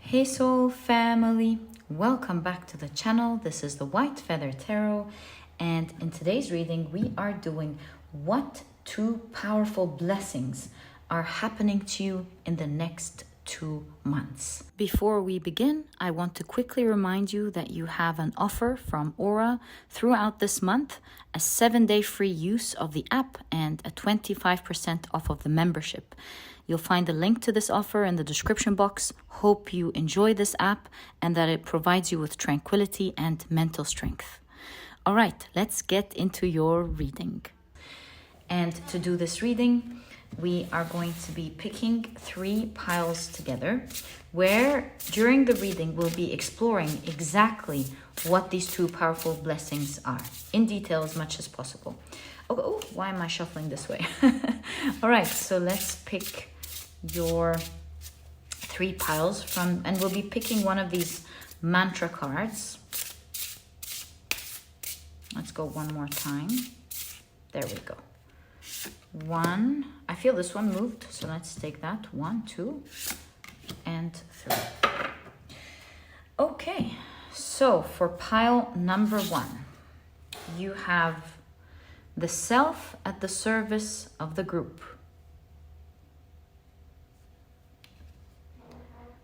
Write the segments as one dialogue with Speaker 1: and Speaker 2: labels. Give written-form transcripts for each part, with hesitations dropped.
Speaker 1: Hey soul family, welcome back to the channel. This is the White Feather Tarot, and in today's reading we are doing what two powerful blessings are happening to you in the next 2 months. Before we begin, I want to quickly remind you that you have an offer from Aura throughout this month, a 7-day free use of the app and a 25% off of the membership. You'll find the link to this offer in the description box. Hope you enjoy this app and that it provides you with tranquility and mental strength. All right, let's get into your reading. And to do this reading, we are going to be picking 3 piles together, where during the reading we'll be exploring exactly what these 2 powerful blessings are in detail as much as possible. Oh, why am I shuffling this way? All right, so let's pick your 3 piles from, and we'll be picking one of these mantra cards. Let's go one more time. There we go. 1, I feel this one moved, so let's take that. 1, 2, and 3. Okay, so for pile number 1, you have the self at the service of the group.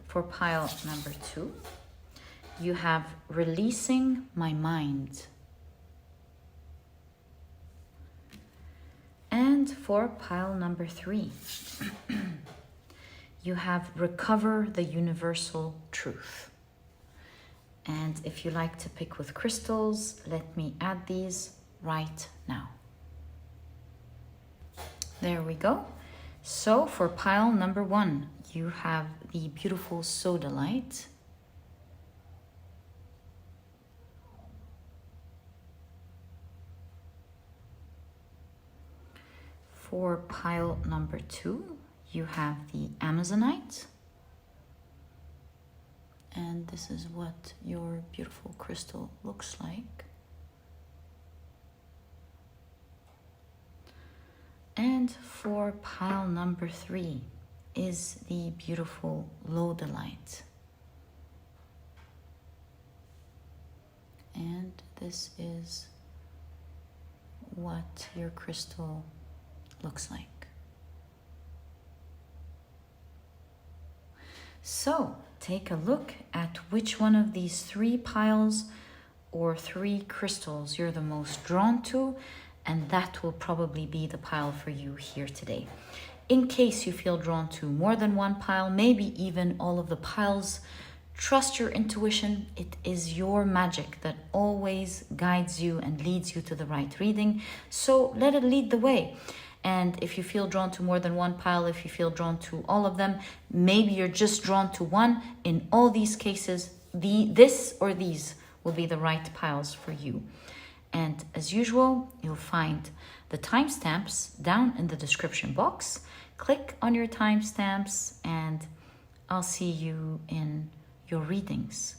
Speaker 1: For pile number 2, you have releasing my mind. And for pile number 3, you have recover the universal truth. And if you like to pick with crystals, let me add these right now. There we go. So for pile number 1, you have the beautiful Sodalite. For pile number 2, you have the Amazonite. And this is what your beautiful crystal looks like. And for pile number 3 is the beautiful Lodalite. And this is what your crystal looks like. So take a look at which one of these 3 piles or 3 crystals you're the most drawn to, and that will probably be the pile for you here today. In case you feel drawn to more than one pile, maybe even all of the piles, trust your intuition. It is your magic that always guides you and leads you to the right reading. So let it lead the way. And if you feel drawn to more than one pile, if you feel drawn to all of them, maybe you're just drawn to one. In all these cases, this or these will be the right piles for you. And as usual, you'll find the timestamps down in the description box. Click on your timestamps and I'll see you in your readings.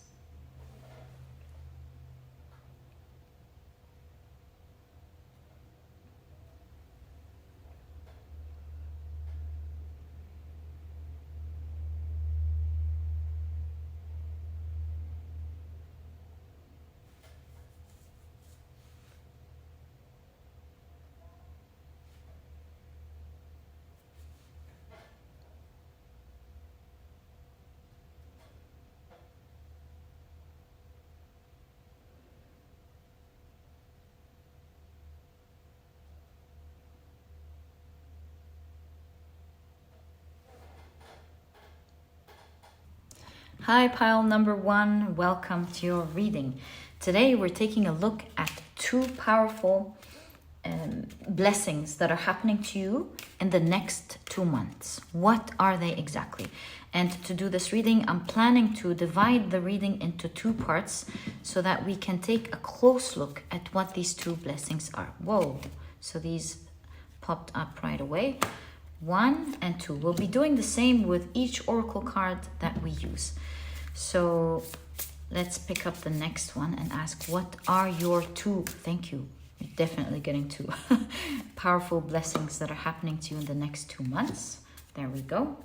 Speaker 1: Hi, pile number 1. Welcome to your reading. Today we're taking a look at 2 powerful blessings that are happening to you in the next 2 months. What are they exactly? And to do this reading, I'm planning to divide the reading into 2 parts so that we can take a close look at what these 2 blessings are. Whoa, so these popped up right away. 1 and 2. We'll be doing the same with each oracle card that we use. So let's pick up the next one and ask, what are your 2? Thank you. You're definitely getting 2 powerful blessings that are happening to you in the next 2 months. There we go.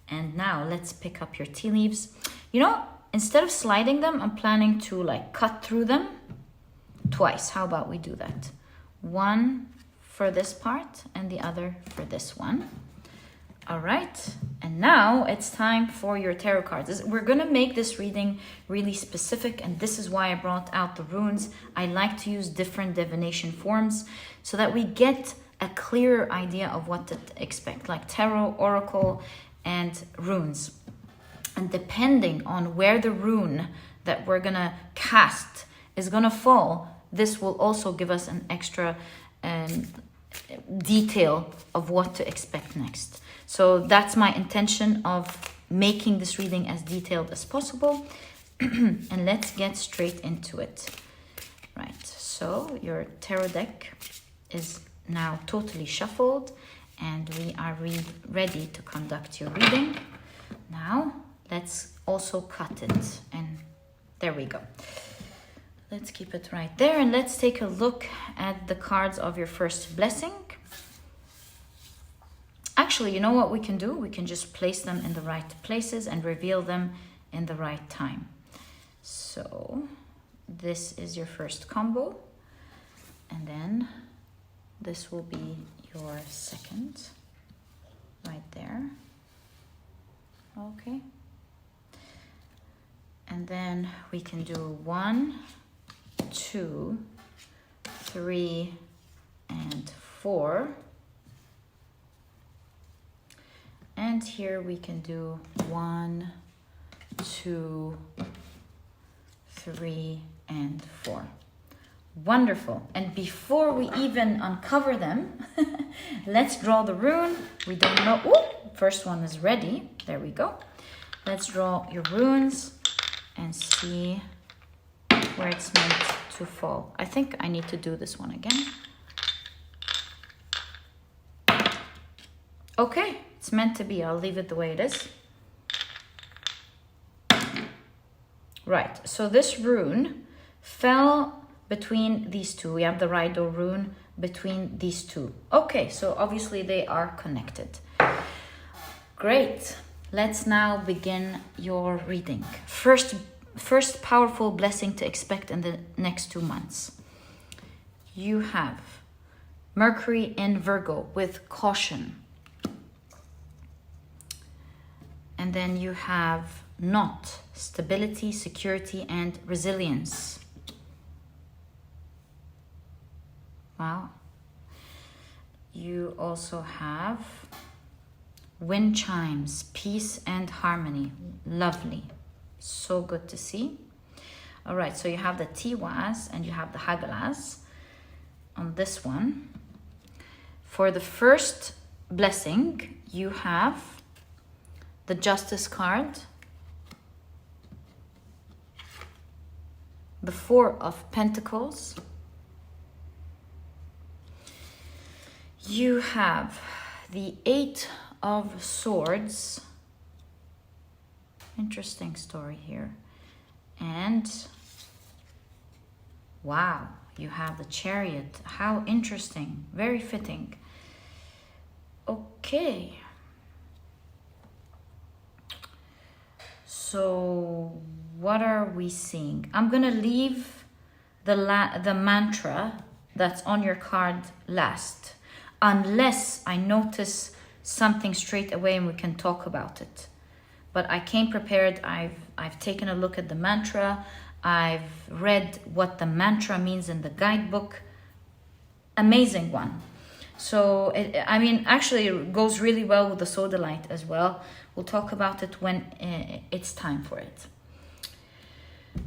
Speaker 1: And now let's pick up your tea leaves. You know, instead of sliding them, I'm planning to like cut through them twice. How about we do that? One for this part and the other for this one. All right, and now it's time for your tarot cards. We're gonna make this reading really specific, and this is why I brought out the runes. I like to use different divination forms so that we get a clearer idea of what to expect, like tarot, oracle, and runes. And depending on where the rune that we're gonna cast is gonna fall, this will also give us an extra detail of what to expect next. So that's my intention of making this reading as detailed as possible. And let's get straight into it. Right, so your tarot deck is now totally shuffled and we are ready to conduct your reading. Now, let's also cut it. And there we go. Let's keep it right there and let's take a look at the cards of your first blessing. Actually, you know what we can do? We can just place them in the right places and reveal them in the right time. So this is your first combo. And then this will be your second right there. Okay. And then we can do 1, 2, 3, and 4. And here we can do 1, 2, 3, and 4. Wonderful. And before we even uncover them, let's draw the rune. We don't know. Ooh, first one is ready. There we go. Let's draw your runes and see where it's meant to fall. I think I need to do this one again. Okay, it's meant to be. I'll leave it the way it is. Right, so this rune fell between these two. We have the Raido rune between these two. Okay, so obviously they are connected. Great. Let's now begin your reading. First powerful blessing to expect in the next 2 months. You have Mercury in Virgo with caution. And then you have Knot, stability, security, and resilience. Wow. You also have Wind chimes, peace and harmony. Lovely. So good to see. All right, so you have the Tiwas and you have the Hagalas on this one. For the first blessing, you have the Justice card, the Four of Pentacles. You have the Eight of Swords. Interesting story here. And wow, you have the Chariot. How interesting. Very fitting. Okay. So what are we seeing? I'm gonna leave the mantra that's on your card last, unless I notice something straight away and we can talk about it. But I came prepared. I've taken a look at the mantra. I've read what the mantra means in the guidebook. Amazing one. So, actually it goes really well with the Sodalite as well. We'll talk about it when it's time for it.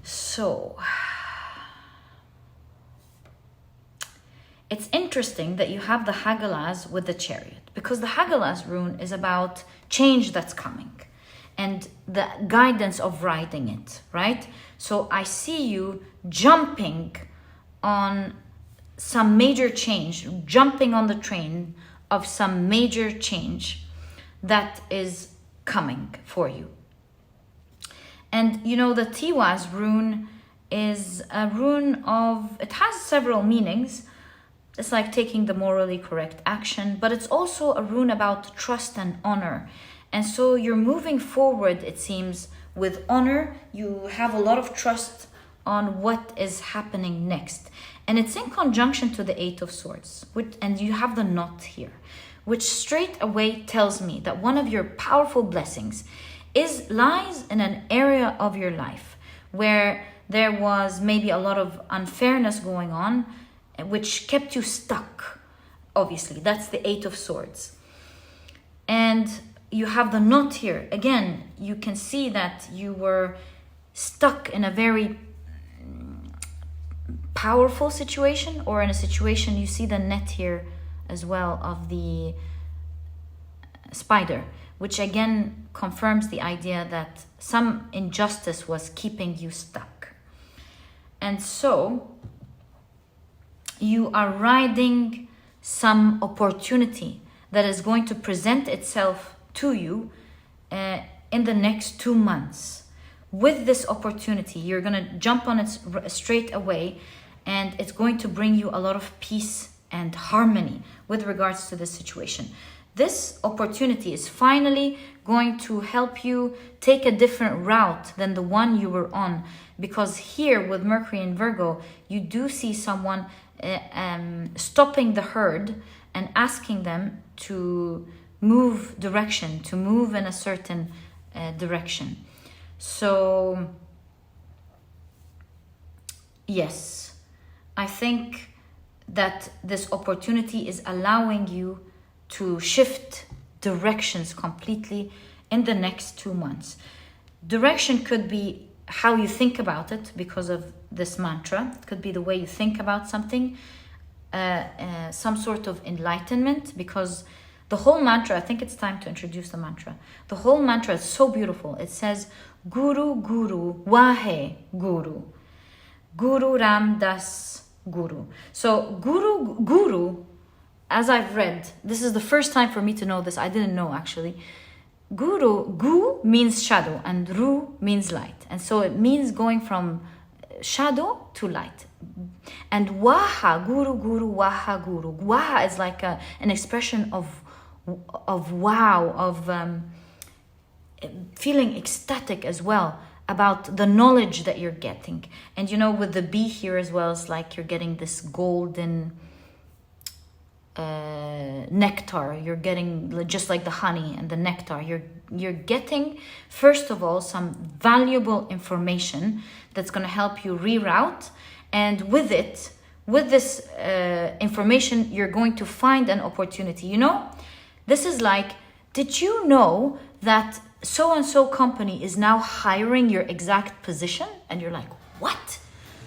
Speaker 1: So, it's interesting that you have the Hagalas with the Chariot, because the Hagalas rune is about change that's coming and the guidance of riding it, right? So I see you jumping on some major change, jumping on the train of some major change that is coming for you. And you know, the Tiwas rune is a rune of, it has several meanings. It's like taking the morally correct action, but it's also a rune about trust and honor And so you're moving forward, it seems, with honor. You have a lot of trust on what is happening next. And it's in conjunction to the Eight of Swords, and you have the knot here, which straight away tells me that one of your powerful blessings lies in an area of your life where there was maybe a lot of unfairness going on, which kept you stuck. Obviously, that's the Eight of Swords. And you have the knot here. Again, you can see that you were stuck in a very powerful situation, or in a situation, you see the net here as well of the spider, which again confirms the idea that some injustice was keeping you stuck. And so you are riding some opportunity that is going to present itself to you in the next 2 months. With this opportunity, you're going to jump on it straight away, and it's going to bring you a lot of peace and harmony with regards to this situation. This opportunity is finally going to help you take a different route than the one you were on, because here with Mercury in Virgo, you do see someone stopping the herd and asking them to move direction, to move in a certain direction. So yes, I think that this opportunity is allowing you to shift directions completely in the next 2 months. Direction could be how you think about it because of this mantra. It could be the way you think about something, some sort of enlightenment, because the whole mantra, I think it's time to introduce the mantra. The whole mantra is so beautiful. It says, Guru, Guru, Wahe, Guru. Guru Ram Das Guru. So Guru, as I've read, this is the first time for me to know this. I didn't know actually. Gu means shadow and Ru means light. And so it means going from shadow to light. And Waha, Guru, Waha, Guru. Waha is like an expression of wow, of feeling ecstatic as well about the knowledge that you're getting. And you know, with the bee here as well, it's like you're getting this golden nectar. You're getting just like the honey and the nectar. You're getting, first of all, some valuable information that's going to help you reroute. And with it, with this information, you're going to find an opportunity. You know, this is like, did you know that so-and-so company is now hiring your exact position? And you're like, what?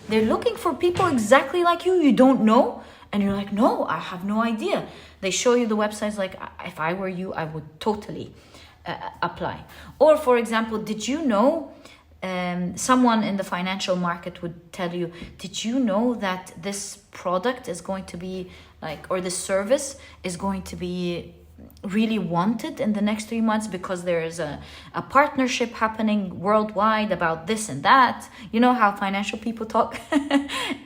Speaker 1: They're looking for people exactly like you? You don't know? And you're like, no, I have no idea. They show you the websites, like, if I were you, I would totally apply. Or, for example, did you know, someone in the financial market would tell you, did you know that this product is going to be like, or this service is going to be really wanted in the next 3 months because there is a partnership happening worldwide about this and that. You know how financial people talk?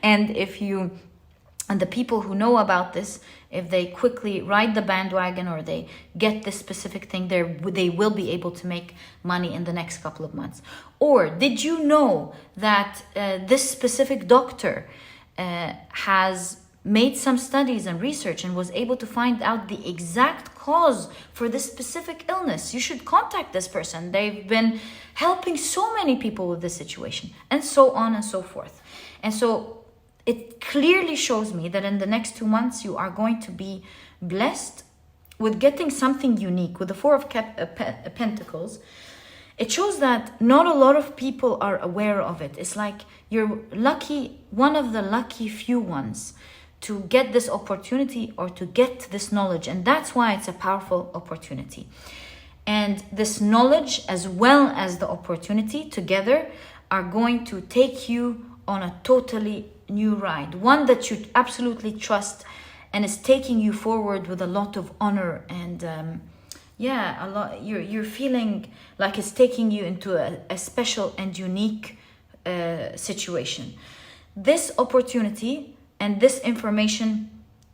Speaker 1: And the people who know about this, if they quickly ride the bandwagon or they get this specific thing, they will be able to make money in the next couple of months. Or did you know that this specific doctor has made some studies and research and was able to find out the exact cause for this specific illness? You should contact this person. They've been helping so many people with this situation, and so on and so forth. And so it clearly shows me that in the next 2 months, you are going to be blessed with getting something unique. With the Four of Pentacles, it shows that not a lot of people are aware of it. It's like you're lucky, one of the lucky few ones to get this opportunity or to get this knowledge. And that's why it's a powerful opportunity. And this knowledge as well as the opportunity together are going to take you on a totally new ride, one that you absolutely trust and is taking you forward with a lot of honor and a lot. You're feeling like it's taking you into a special and unique situation. This opportunity and this information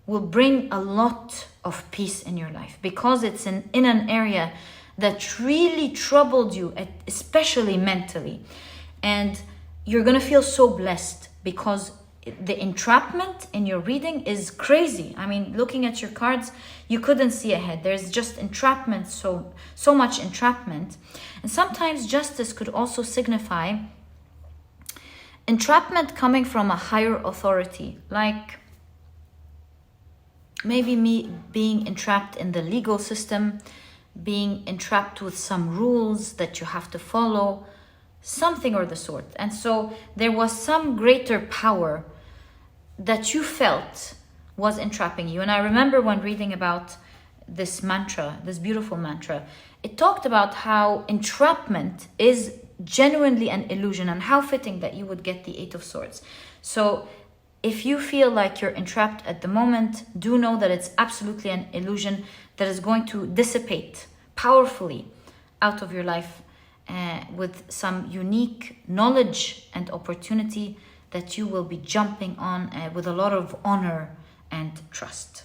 Speaker 1: will bring a lot of peace in your life because it's in an area that really troubled you, especially mentally. And you're going to feel so blessed because the entrapment in your reading is crazy. I mean, looking at your cards, you couldn't see ahead. There's just entrapment, so much entrapment. And sometimes justice could also signify entrapment coming from a higher authority, like maybe me being entrapped in the legal system, being entrapped with some rules that you have to follow, something or the sort. And so there was some greater power that you felt was entrapping you. And I remember when reading about this mantra, this beautiful mantra, it talked about how entrapment is genuinely an illusion, and how fitting that you would get the Eight of Swords. So if you feel like you're entrapped at the moment, do know that it's absolutely an illusion that is going to dissipate powerfully out of your life with some unique knowledge and opportunity that you will be jumping on with a lot of honor and trust.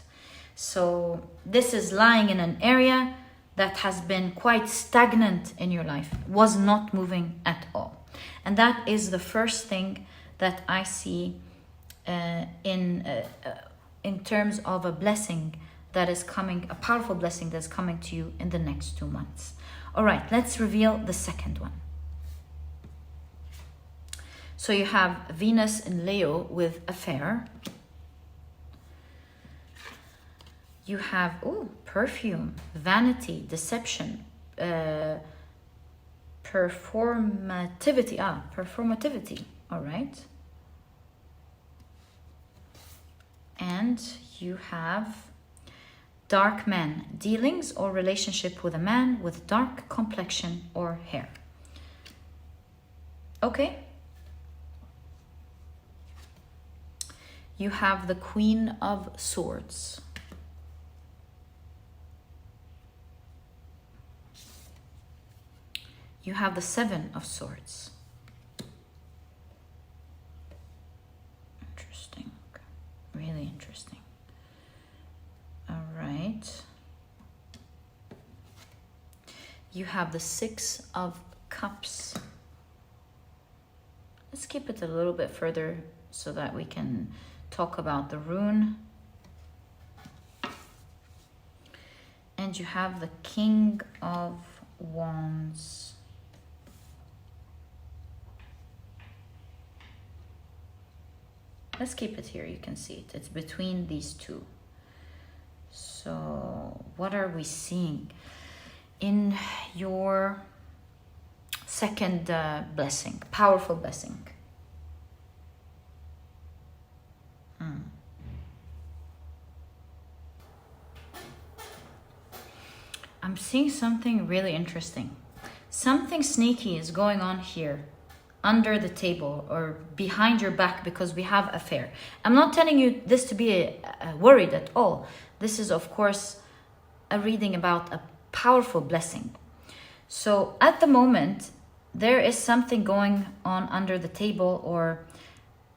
Speaker 1: So this is lying in an area that has been quite stagnant in your life, was not moving at all. And that is the first thing that I see in terms of a blessing that is coming, a powerful blessing that's coming to you in the next 2 months. All right, let's reveal the second one. So you have Venus in Leo with affair. You have, perfume, vanity, deception, performativity. Performativity, all right. And you have dark man, dealings or relationship with a man with dark complexion or hair. Okay. You have the Queen of Swords. You have the Seven of Swords. Interesting. Really interesting. All right. You have the Six of Cups. Let's keep it a little bit further so that we can talk about the rune. And you have the King of Wands. Let's keep it here, you can see it. It's between these two. So what are we seeing in your second blessing, powerful blessing? I'm seeing something really interesting. Something sneaky is going on here, under the table or behind your back, because we have affair. I'm not telling you this to be worried at all. This is, of course, a reading about a powerful blessing. So at the moment, there is something going on under the table, or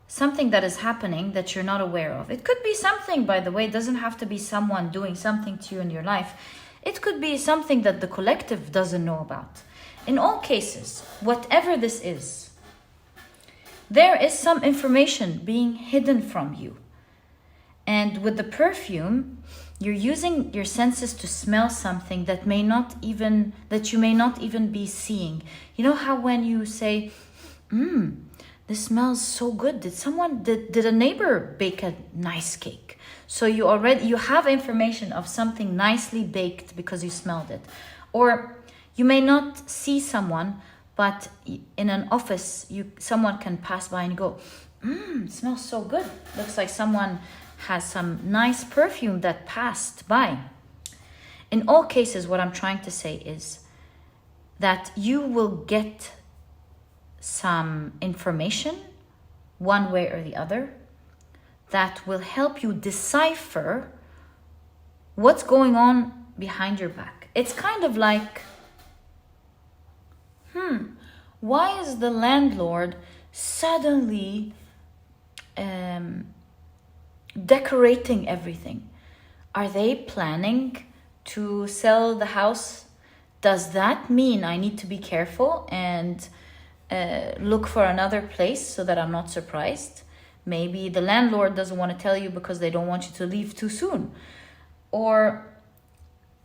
Speaker 1: something that is happening that you're not aware of. It could be something, by the way, it doesn't have to be someone doing something to you in your life. It could be something that the collective doesn't know about. In all cases, whatever this is, there is some information being hidden from you. And with the perfume, you're using your senses to smell something that you may not even be seeing. You know how when you say, this smells so good. Did a neighbor bake a nice cake? So you have information of something nicely baked because you smelled it. Or you may not see someone, but in an office, someone can pass by and go, it smells so good. Looks like someone has some nice perfume that passed by. In all cases, what I'm trying to say is that you will get some information, one way or the other, that will help you decipher what's going on behind your back. It's kind of like, why is the landlord suddenly decorating everything? Are they planning to sell the house Does that mean I need to be careful and look for another place so that I'm not surprised? Maybe the landlord doesn't want to tell you because they don't want you to leave too soon. Or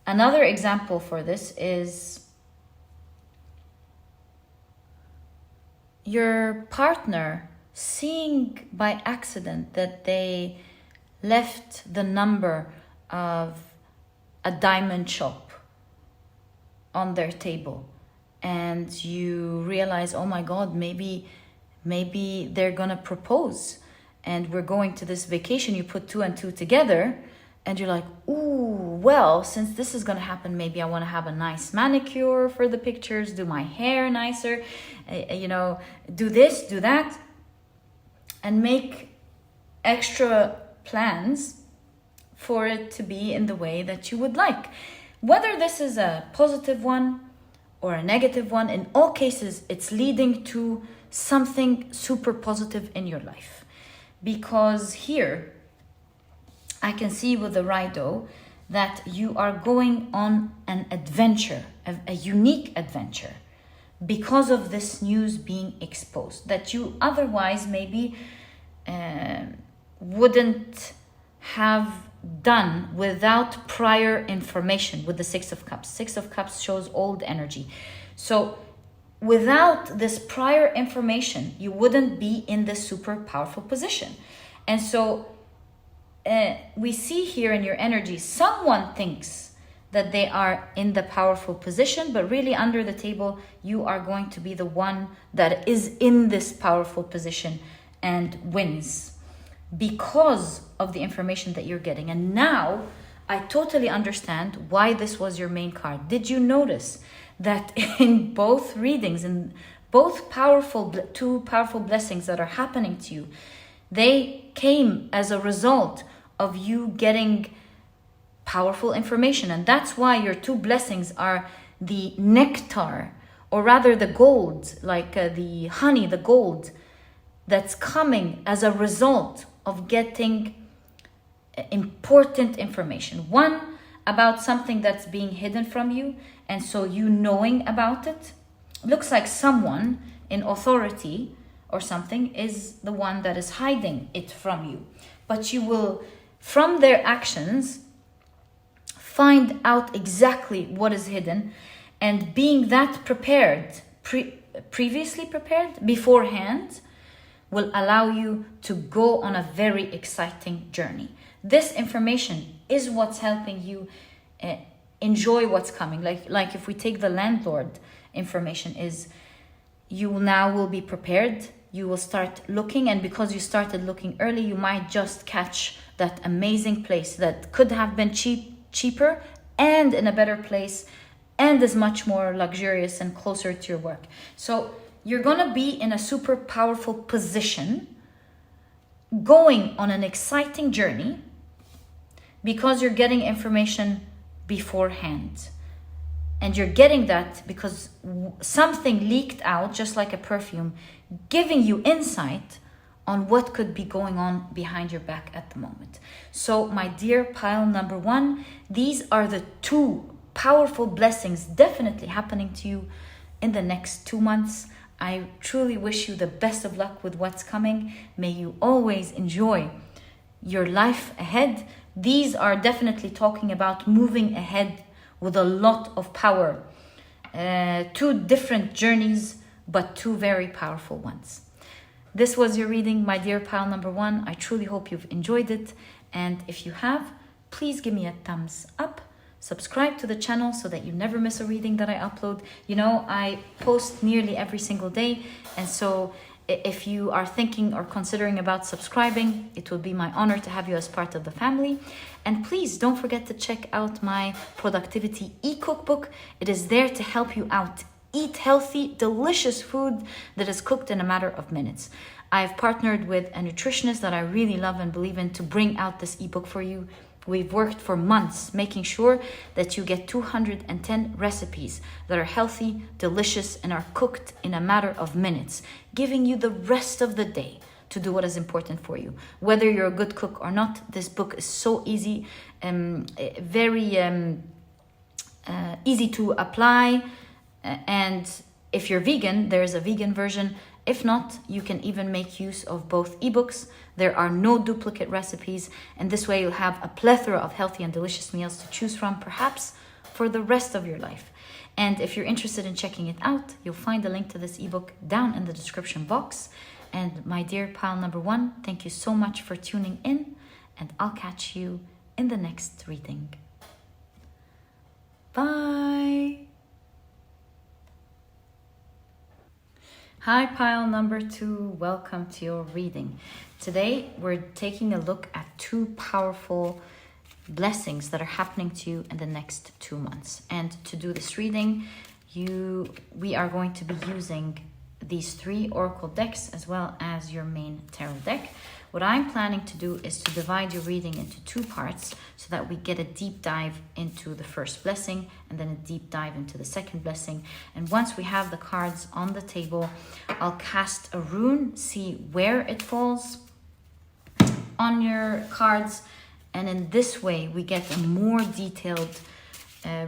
Speaker 1: another example for this is your partner seeing by accident that they left the number of a diamond shop on their table, and you realize, oh my God, maybe they're gonna propose and we're going to this vacation. You put two and two together and you're like, ooh, well, since this is gonna happen, maybe I want to have a nice manicure for the pictures, do my hair nicer, do this, do that, and make extra plans for it to be in the way that you would like. Whether this is a positive one or a negative one, in all cases, it's leading to something super positive in your life. Because here, I can see with the Raido that you are going on an adventure, a unique adventure, because of this news being exposed, that you otherwise maybe wouldn't have done without prior information. With the Six of Cups. Six of Cups shows old energy. So without this prior information, you wouldn't be in this super powerful position. And so we see here in your energy, someone thinks that they are in the powerful position, but really under the table, you are going to be the one that is in this powerful position and wins because of the information that you're getting. And now I totally understand why this was your main card. Did you notice that in both readings, in both two powerful blessings that are happening to you, they came as a result of you getting powerful information? And that's why your two blessings are the nectar, or rather the gold, like the honey, the gold that's coming as a result of getting important information. One, about something that's being hidden from you, and so you knowing about it. Looks like someone in authority or something is the one that is hiding it from you. But you will, from their actions, find out exactly what is hidden, and being that prepared, previously prepared beforehand, will allow you to go on a very exciting journey. This information is what's helping you enjoy what's coming. Like if we take the landlord information, is you now will be prepared. You will start looking, and because you started looking early, you might just catch that amazing place that could have been cheaper and in a better place and is much more luxurious and closer to your work. So you're gonna be in a super powerful position, going on an exciting journey, because you're getting information beforehand. And you're getting that because something leaked out, just like a perfume, giving you insight on what could be going on behind your back at the moment. So my dear pile number one, these are the two powerful blessings definitely happening to you in the next 2 months. I truly wish you the best of luck with what's coming. May you always enjoy your life ahead. These are definitely talking about moving ahead with a lot of power. Two different journeys, but two very powerful ones. This was your reading, my dear pile number one. I truly hope you've enjoyed it. And if you have, please give me a thumbs up. Subscribe to the channel so that you never miss a reading that I upload. You know, I post nearly every single day. And so if you are thinking or considering about subscribing, it will be my honor to have you as part of the family. And please don't forget to check out my productivity e-cookbook. It is there to help you out. Eat healthy, delicious food that is cooked in a matter of minutes. I've partnered with a nutritionist that I really love and believe in to bring out this ebook for you. We've worked for months making sure that you get 210 recipes that are healthy, delicious, and are cooked in a matter of minutes, giving you the rest of the day to do what is important for you. Whether you're a good cook or not, this book is so easy, very easy to apply. And if you're vegan, there's a vegan version. If not, you can even make use of both ebooks. There are no duplicate recipes, and this way you'll have a plethora of healthy and delicious meals to choose from, perhaps for the rest of your life. And if you're interested in checking it out, you'll find a link to this ebook down in the description box. And my dear pile number one, thank you so much for tuning in, and I'll catch you in the next reading. Bye. Hi, pile number two. Welcome to your reading. Today, we're taking a look at 2 powerful blessings that are happening to you in the next 2 months. And to do this reading, we are going to be using these 3 oracle decks as well as your main tarot deck. What I'm planning to do is to divide your reading into 2 parts so that we get a deep dive into the first blessing and then a deep dive into the second blessing. And once we have the cards on the table, I'll cast a rune, see where it falls on your cards. And in this way, we get a more detailed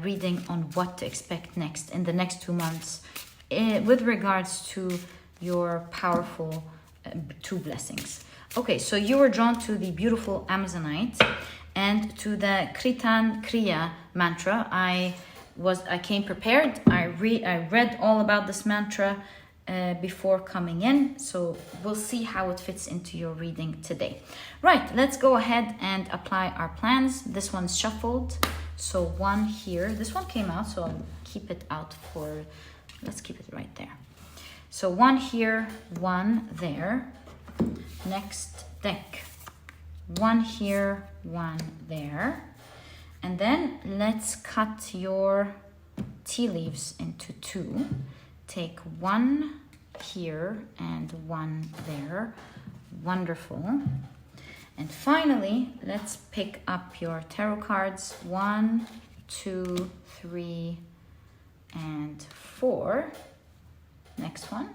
Speaker 1: reading on what to expect next in the next 2 months with regards to your powerful 2 blessings. Okay, so you were drawn to the beautiful Amazonite and to the Kritan Kriya mantra. I came prepared. I read all about this mantra before coming in, so we'll see how it fits into your reading today. Right, let's go ahead and apply our plans. This one's shuffled, so 1 here. This one came out, so I'll keep it out for, let's keep it right there. So 1 here, 1 there. Next deck, 1 here, 1 there. And then let's cut your tea leaves into 2. Take 1 here and 1 there. Wonderful. And finally, let's pick up your tarot cards. 1, 2, 3, and 4. Next one.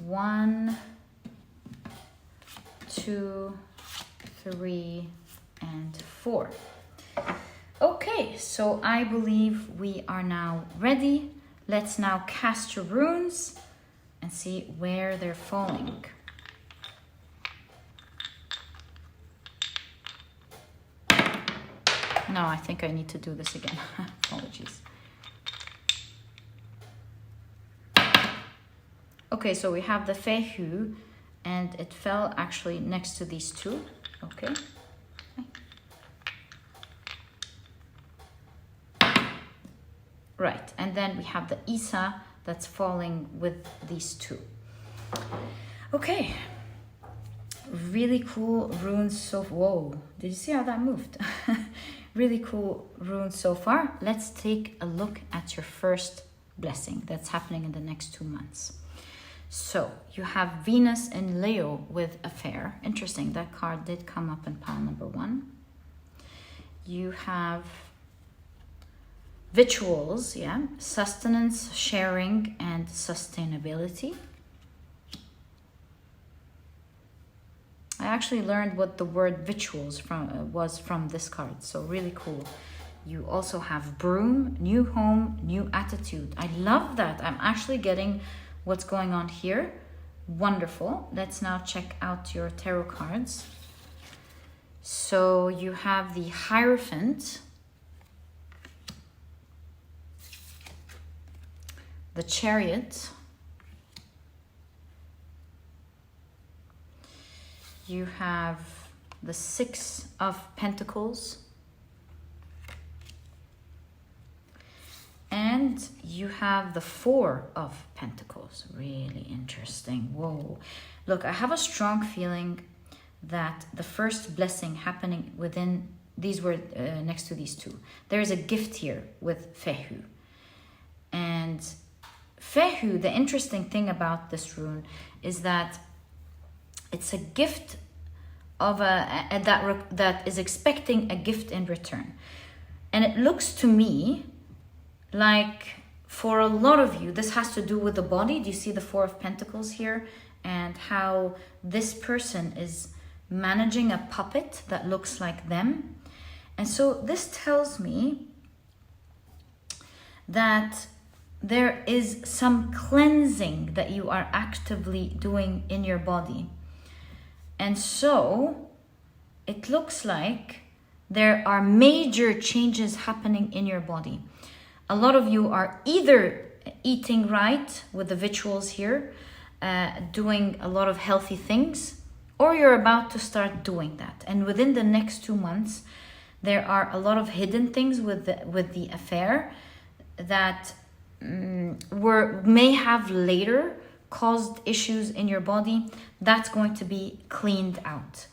Speaker 1: 1, 2, 3, and 4. Okay, so I believe we are now ready. Let's now cast your runes and see where they're falling. No, I think I need to do this again. Apologies. Okay, so we have the Fehu, and it fell actually next to these 2. Okay. Right, and then we have the Isa that's falling with these 2. Okay. Really cool runes so whoa, did you see how that moved? Really cool runes so far. Let's take a look at your first blessing that's happening in the next 2 months. So you have Venus in Leo with affair. Interesting, that card did come up in pile number 1. You have Victuals, yeah, sustenance, sharing, and sustainability. I actually learned what the word victuals was from this card, so really cool. You also have broom, new home, new attitude. I love that. I'm actually getting what's going on here. Wonderful. Let's now check out your tarot cards. So you have the Hierophant, the Chariot, you have the 6 of Pentacles, and you have the 4 of Pentacles. Really interesting. Whoa. Look, I have a strong feeling that the first blessing happening within, these were next to these 2. There is a gift here with Fehu. And Fehu, the interesting thing about this rune is that it's a gift of that is expecting a gift in return. And it looks to me like for a lot of you, this has to do with the body. Do you see the 4 of Pentacles here? And how this person is managing a puppet that looks like them. And so this tells me that there is some cleansing that you are actively doing in your body. And so it looks like there are major changes happening in your body. A lot of you are either eating right with the rituals here, doing a lot of healthy things, or you're about to start doing that. And within the next 2 months, there are a lot of hidden things with the affair that may have later caused issues in your body. That's going to be cleaned out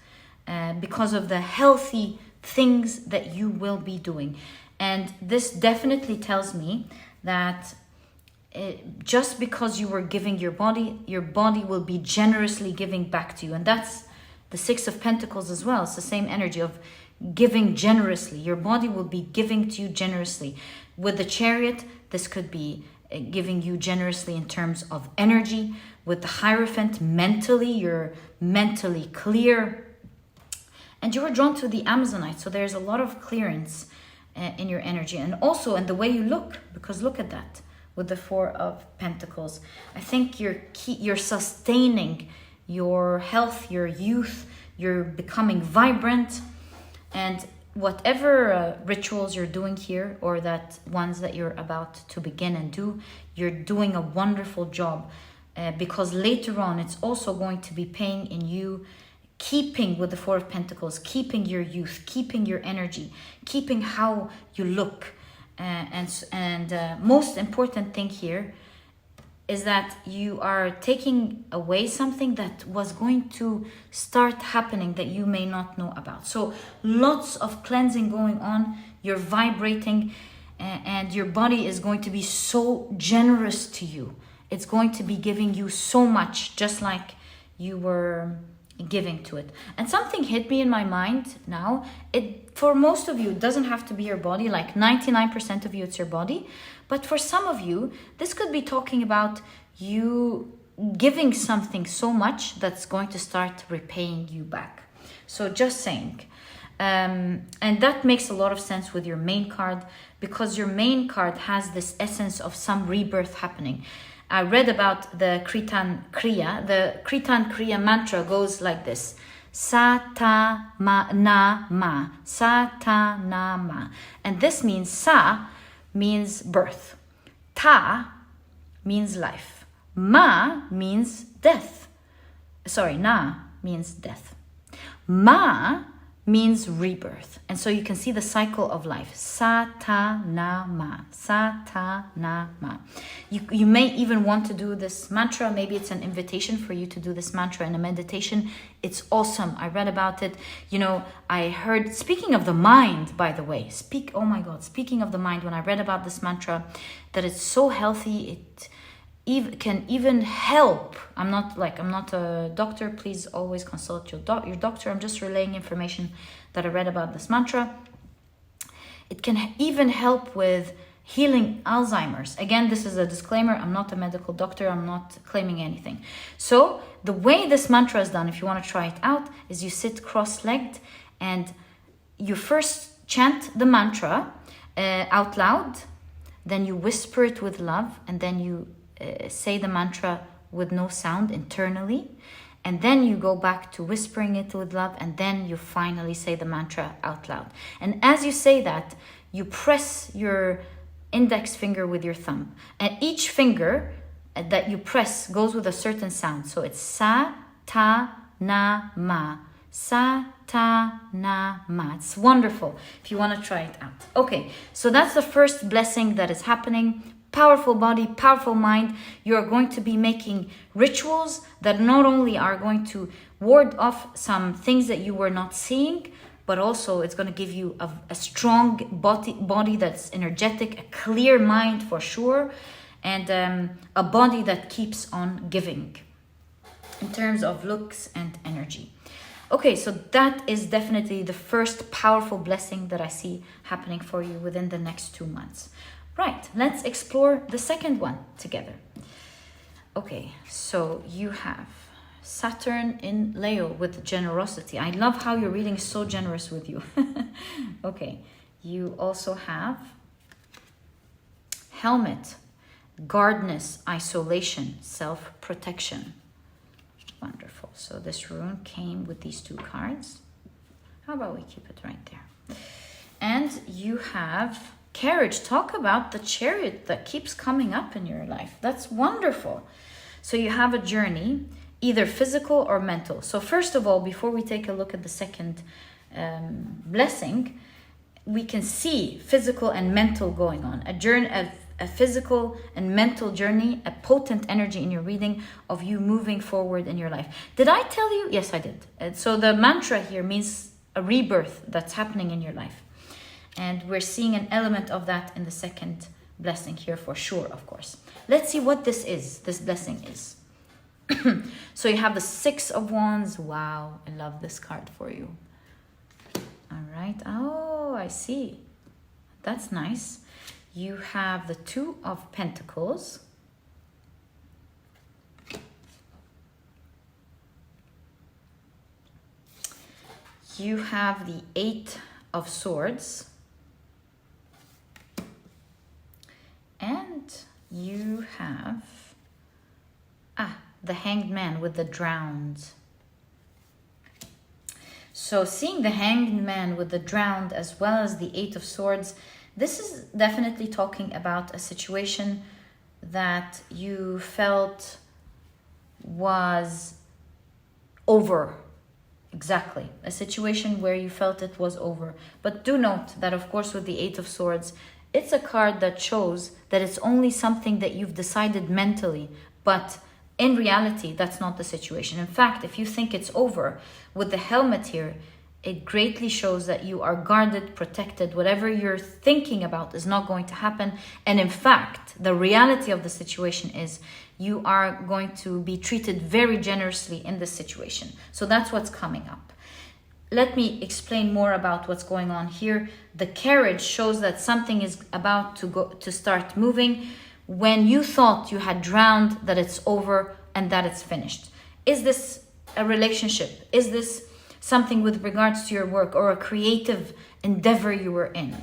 Speaker 1: because of the healthy things that you will be doing. And this definitely tells me that just because you were giving your body will be generously giving back to you. And that's the Six of Pentacles as well. It's the same energy of giving generously. Your body will be giving to you generously. With the Chariot, this could be giving you generously in terms of energy. With the Hierophant, mentally, you're mentally clear. And you were drawn to the Amazonite, so there's a lot of clearance in your energy. And also in the way you look, because look at that. With the Four of Pentacles, I think you're sustaining your health, your youth, you're becoming vibrant, and whatever rituals you're doing here, or that ones that you're about to begin and do, you're doing a wonderful job, because later on it's also going to be paying in you, keeping with the Four of Pentacles, keeping your youth, keeping your energy, keeping how you look. And most important thing here is that you are taking away something that was going to start happening that you may not know about. So lots of cleansing going on. You're vibrating, and your body is going to be so generous to you. It's going to be giving you so much, just like you were giving to it. And something hit me in my mind now. For most of you, it doesn't have to be your body. Like 99% of you, it's your body. But for some of you, this could be talking about you giving something so much that's going to start repaying you back. So just saying. And that makes a lot of sense with your main card, because your main card has this essence of some rebirth happening. I read about the Kritan Kriya. The Kritan Kriya mantra goes like this. Sa-ta-na-ma. Sa-ta-na-ma. And this means Sa means birth. Ta means life. Ma means death. Sorry, Na means death. Ma means rebirth. And so you can see the cycle of life. Sa-ta-na-ma. Sa-ta-na-ma. You may even want to do this mantra. Maybe it's an invitation for you to do this mantra in a meditation. It's awesome. I read about it. You know, I heard, speaking of the mind, by the way, speaking of the mind, when I read about this mantra, that it's so healthy, it can even help. I'm not a doctor. Please always consult your doctor. I'm just relaying information that I read about this mantra. It can even help with healing Alzheimer's. Again, this is a disclaimer. I'm not a medical doctor. I'm not claiming anything. So the way this mantra is done, if you want to try it out, is you sit cross-legged and you first chant the mantra out loud. Then you whisper it with love, and then you say the mantra with no sound internally, and then you go back to whispering it with love, and then you finally say the mantra out loud. And as you say that, you press your index finger with your thumb, and each finger that you press goes with a certain sound. So it's sa, ta, na, ma. Sa, ta, na, ma. It's wonderful if you want to try it out. Okay, so that's the first blessing that is happening. Powerful body, powerful mind. You are going to be making rituals that not only are going to ward off some things that you were not seeing, but also it's going to give you a strong body that's energetic, a clear mind for sure, and a body that keeps on giving in terms of looks and energy. Okay, so that is definitely the first powerful blessing that I see happening for you within the next 2 months. Right, let's explore the second one together. Okay, so you have Saturn in Leo with generosity. I love how your reading is so generous with you. Okay, you also have helmet, guardness, isolation, self-protection. Wonderful. So this rune came with these 2 cards. How about we keep it right there? And you have carriage. Talk about the chariot that keeps coming up in your life. That's wonderful. So you have a journey, either physical or mental. So first of all, before we take a look at the second blessing, we can see physical and mental going on. A journey, a physical and mental journey, a potent energy in your reading of you moving forward in your life. Did I tell you? Yes, I did. So the mantra here means a rebirth that's happening in your life. And we're seeing an element of that in the second blessing here for sure, of course. Let's see what this blessing is. So you have the 6 of Wands. Wow, I love this card for you. All right. Oh, I see. That's nice. You have the 2 of Pentacles. You have the 8 of Swords. And you have the Hanged Man with the Drowned. So seeing the Hanged Man with the Drowned as well as the 8 of Swords, this is definitely talking about a situation that you felt was over. Exactly. A situation where you felt it was over. But do note that, of course, with the 8 of Swords, it's a card that shows that it's only something that you've decided mentally, but in reality, that's not the situation. In fact, if you think it's over, with the helmet here, it greatly shows that you are guarded, protected. Whatever you're thinking about is not going to happen. And in fact, the reality of the situation is you are going to be treated very generously in this situation. So that's what's coming up. Let me explain more about what's going on here. The carriage shows that something is about to start moving. When you thought you had drowned, that it's over and that it's finished. Is this a relationship? Is this something with regards to your work or a creative endeavor you were in?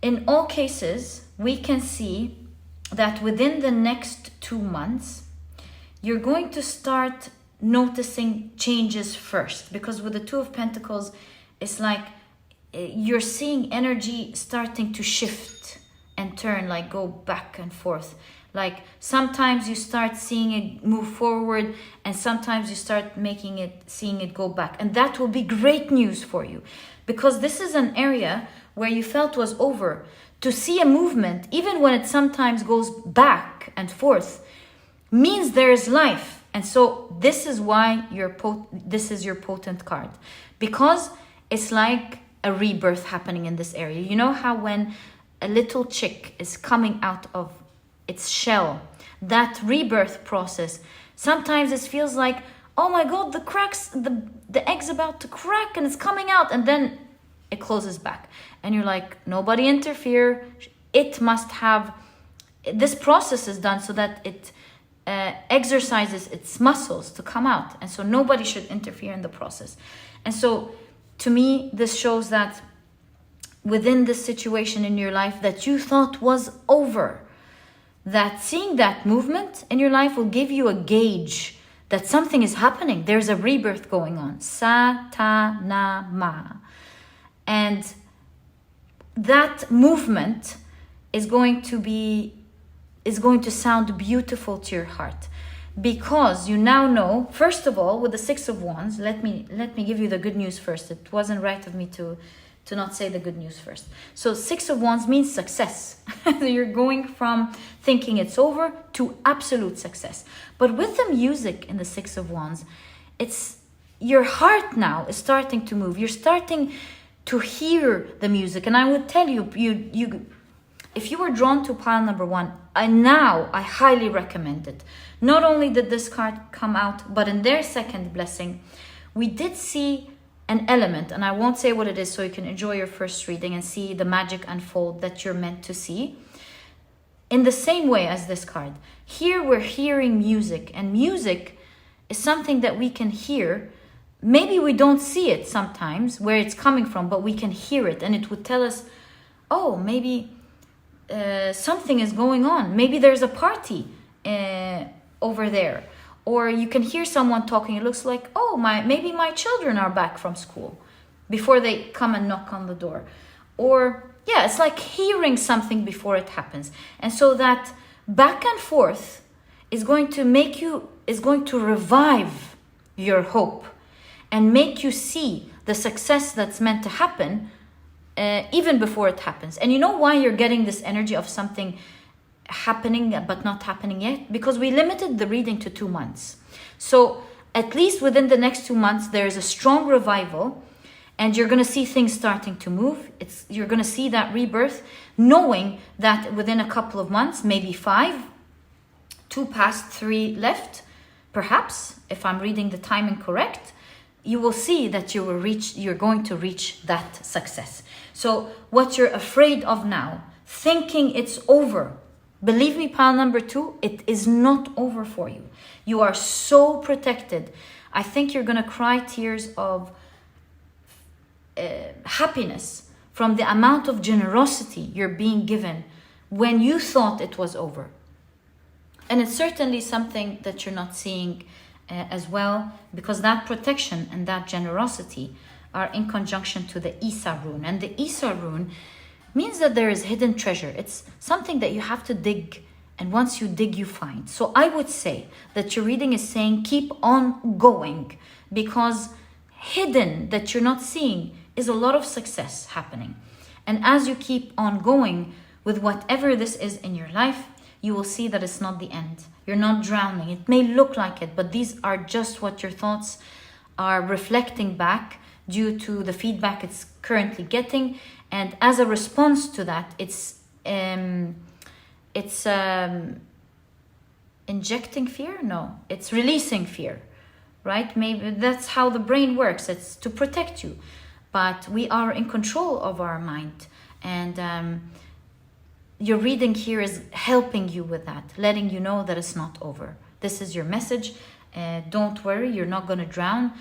Speaker 1: In all cases, we can see that within the next 2 months, you're going to start noticing changes first, because with the 2 of Pentacles, it's like you're seeing energy starting to shift and turn, like go back and forth. Like sometimes you start seeing it move forward and sometimes you start seeing it go back. And that will be great news for you, because this is an area where you felt was over. To see a movement, even when it sometimes goes back and forth, means there is life. And so this is why this is your potent card, because it's like a rebirth happening in this area. You know how when a little chick is coming out of its shell, that rebirth process, sometimes it feels like, oh my God, the egg's about to crack and it's coming out, and then it closes back. And you're like, nobody interfere. It must have, this process is done so that it exercises its muscles to come out, and so nobody should interfere in the process. And so to me, this shows that within this situation in your life that you thought was over, that seeing that movement in your life will give you a gauge that something is happening. There's a rebirth going on. Sa-ta-na-ma. And that movement is going to sound beautiful to your heart, because you now know, first of all, with the 6 of Wands, let me give you the good news first. It wasn't right of me to not say the good news first. So 6 of Wands means success. You're going from thinking it's over to absolute success. But with the music in the 6 of Wands, it's your heart now is starting to move. You're starting to hear the music. And I would tell you, if you were drawn to pile number 1, I highly recommend it. Not only did this card come out, but in their second blessing, we did see an element, and I won't say what it is so you can enjoy your first reading and see the magic unfold that you're meant to see. In the same way as this card, here we're hearing music, and music is something that we can hear. Maybe we don't see it sometimes where it's coming from, but we can hear it, and it would tell us, oh, maybe something is going on. Maybe there's a party over there, or you can hear someone talking. It looks like, oh, maybe my children are back from school before they come and knock on the door. Or yeah, it's like hearing something before it happens. And so that back and forth is going to revive your hope and make you see the success that's meant to happen even before it happens. And you know why you're getting this energy of something happening but not happening yet? Because we limited the reading to 2 months. So at least within the next 2 months, there's a strong revival, and you're going to see things starting to move. You're going to see that rebirth, knowing that within a couple of months, maybe 5, 2 past 3 left, perhaps, if I'm reading the timing correct, you will see that you're going to reach that success. So what you're afraid of now, thinking it's over, believe me, pile number 2, it is not over for you. You are so protected. I think you're going to cry tears of happiness from the amount of generosity you're being given when you thought it was over. And it's certainly something that you're not seeing as well, because that protection and that generosity are in conjunction to the Isa rune. And the Isa rune means that there is hidden treasure. It's something that you have to dig, and once you dig, you find. So I would say that your reading is saying keep on going, because hidden that you're not seeing is a lot of success happening. And as you keep on going with whatever this is in your life, you will see that it's not the end. You're not drowning. It may look like it, but these are just what your thoughts are reflecting back due to the feedback it's currently getting. And as a response to that, it's injecting fear? No, it's releasing fear, right? Maybe that's how the brain works. It's to protect you. But we are in control of our mind. And your reading here is helping you with that, letting you know that it's not over. This is your message. Don't worry, you're not going to drown.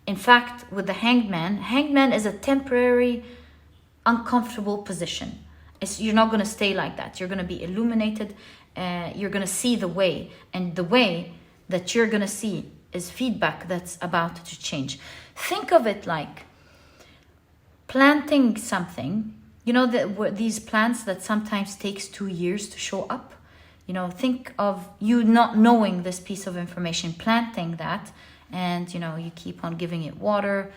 Speaker 1: In fact, with the hangman is a temporary, uncomfortable position. You're not going to stay like that. You're going to be illuminated. You're going to see the way. And the way that you're going to see is feedback that's about to change. Think of it like planting something. You know, these plants that sometimes takes 2 years to show up. You know, think of you not knowing this piece of information, planting that, and, you know, you keep on giving it water,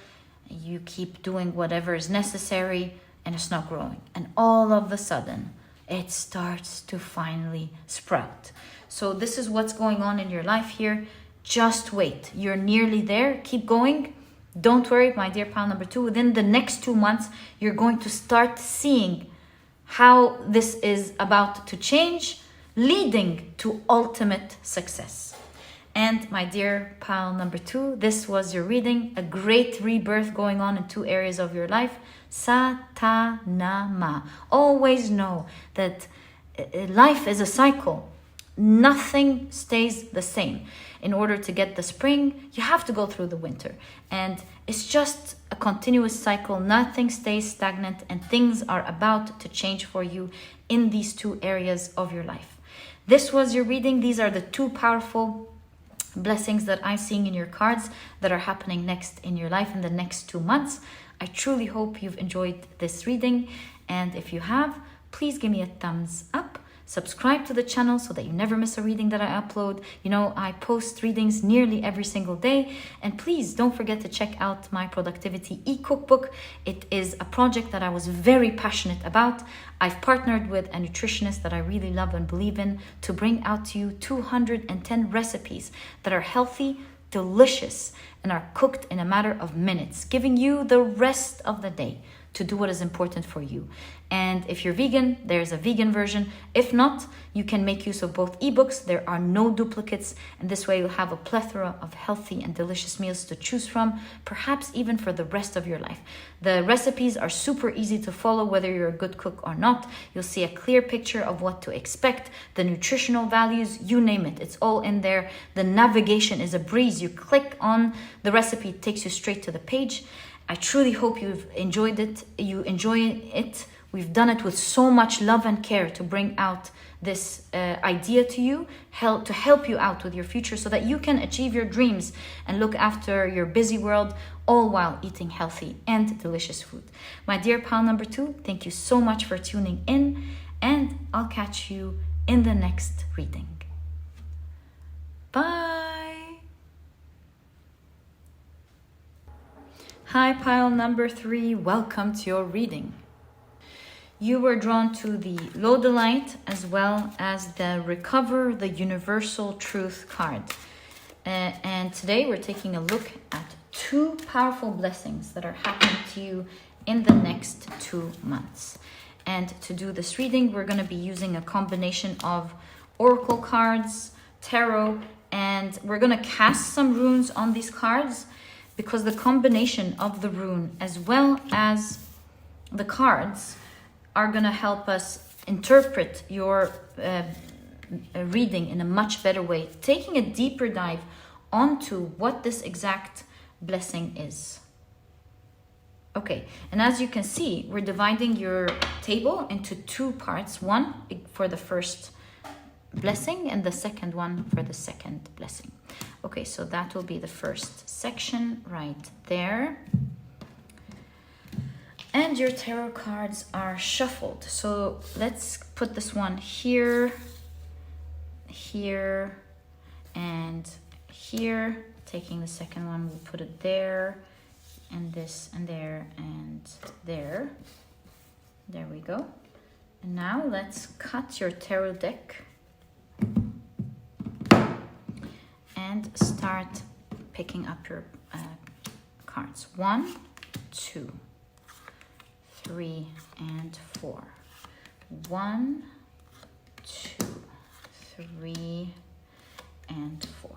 Speaker 1: you keep doing whatever is necessary, and it's not growing. And all of a sudden, it starts to finally sprout. So this is what's going on in your life here. Just wait. You're nearly there. Keep going. Don't worry, my dear pile number 2. Within the next 2 months, you're going to start seeing how this is about to change, leading to ultimate success. And my dear pile number 2, this was your reading. A great rebirth going on in 2 areas of your life. Satanama. Always know that life is a cycle. Nothing stays the same. In order to get the spring, you have to go through the winter. And it's just a continuous cycle. Nothing stays stagnant, and things are about to change for you in these 2 areas of your life. This was your reading. These are the 2 powerful blessings that I'm seeing in your cards that are happening next in your life in the next 2 months. I truly hope you've enjoyed this reading. And if you have, please give me a thumbs up. Subscribe to the channel so that you never miss a reading that I upload. You know, I post readings nearly every single day. And please don't forget to check out my productivity e-cookbook. It is a project that I was very passionate about. I've partnered with a nutritionist that I really love and believe in to bring out to you 210 recipes that are healthy, delicious, and are cooked in a matter of minutes, giving you the rest of the day to do what is important for you. And if you're vegan, there's a vegan version. If not, you can make use of both ebooks. There are no duplicates, and this way you'll have a plethora of healthy and delicious meals to choose from, perhaps even for the rest of your life. The recipes are super easy to follow, whether you're a good cook or not. You'll see a clear picture of what to expect, the nutritional values, you name it. It's all in there. The navigation is a breeze. You click on the recipe, it takes you straight to the page. I truly hope you've enjoyed it. You enjoy it We've done it with so much love and care to bring out this idea to you, to help you out with your future so that you can achieve your dreams and look after your busy world, all while eating healthy and delicious food. My dear pal number 2, thank you so much for tuning in, and I'll catch you in the next reading. Bye. Hi, pile number 3. Welcome to your reading. You were drawn to the Lodalite as well as the Recover the Universal Truth card. And today we're taking a look at 2 powerful blessings that are happening to you in the next 2 months. And to do this reading, we're going to be using a combination of oracle cards, tarot, and we're going to cast some runes on these cards, because the combination of the rune as well as the cards are going to help us interpret your reading in a much better way, taking a deeper dive onto what this exact blessing is. Okay, and as you can see, we're dividing your table into 2 parts, one for the first blessing and the second one for the second blessing. Okay, so that will be the first section right there. And your tarot cards are shuffled. So let's put this one here, here, and here. Taking the second one, we'll put it there, and this, and there, and there. There we go. And now let's cut your tarot deck and start picking up your cards. 1, 2, 3, and 4. 1, 2, 3, and 4.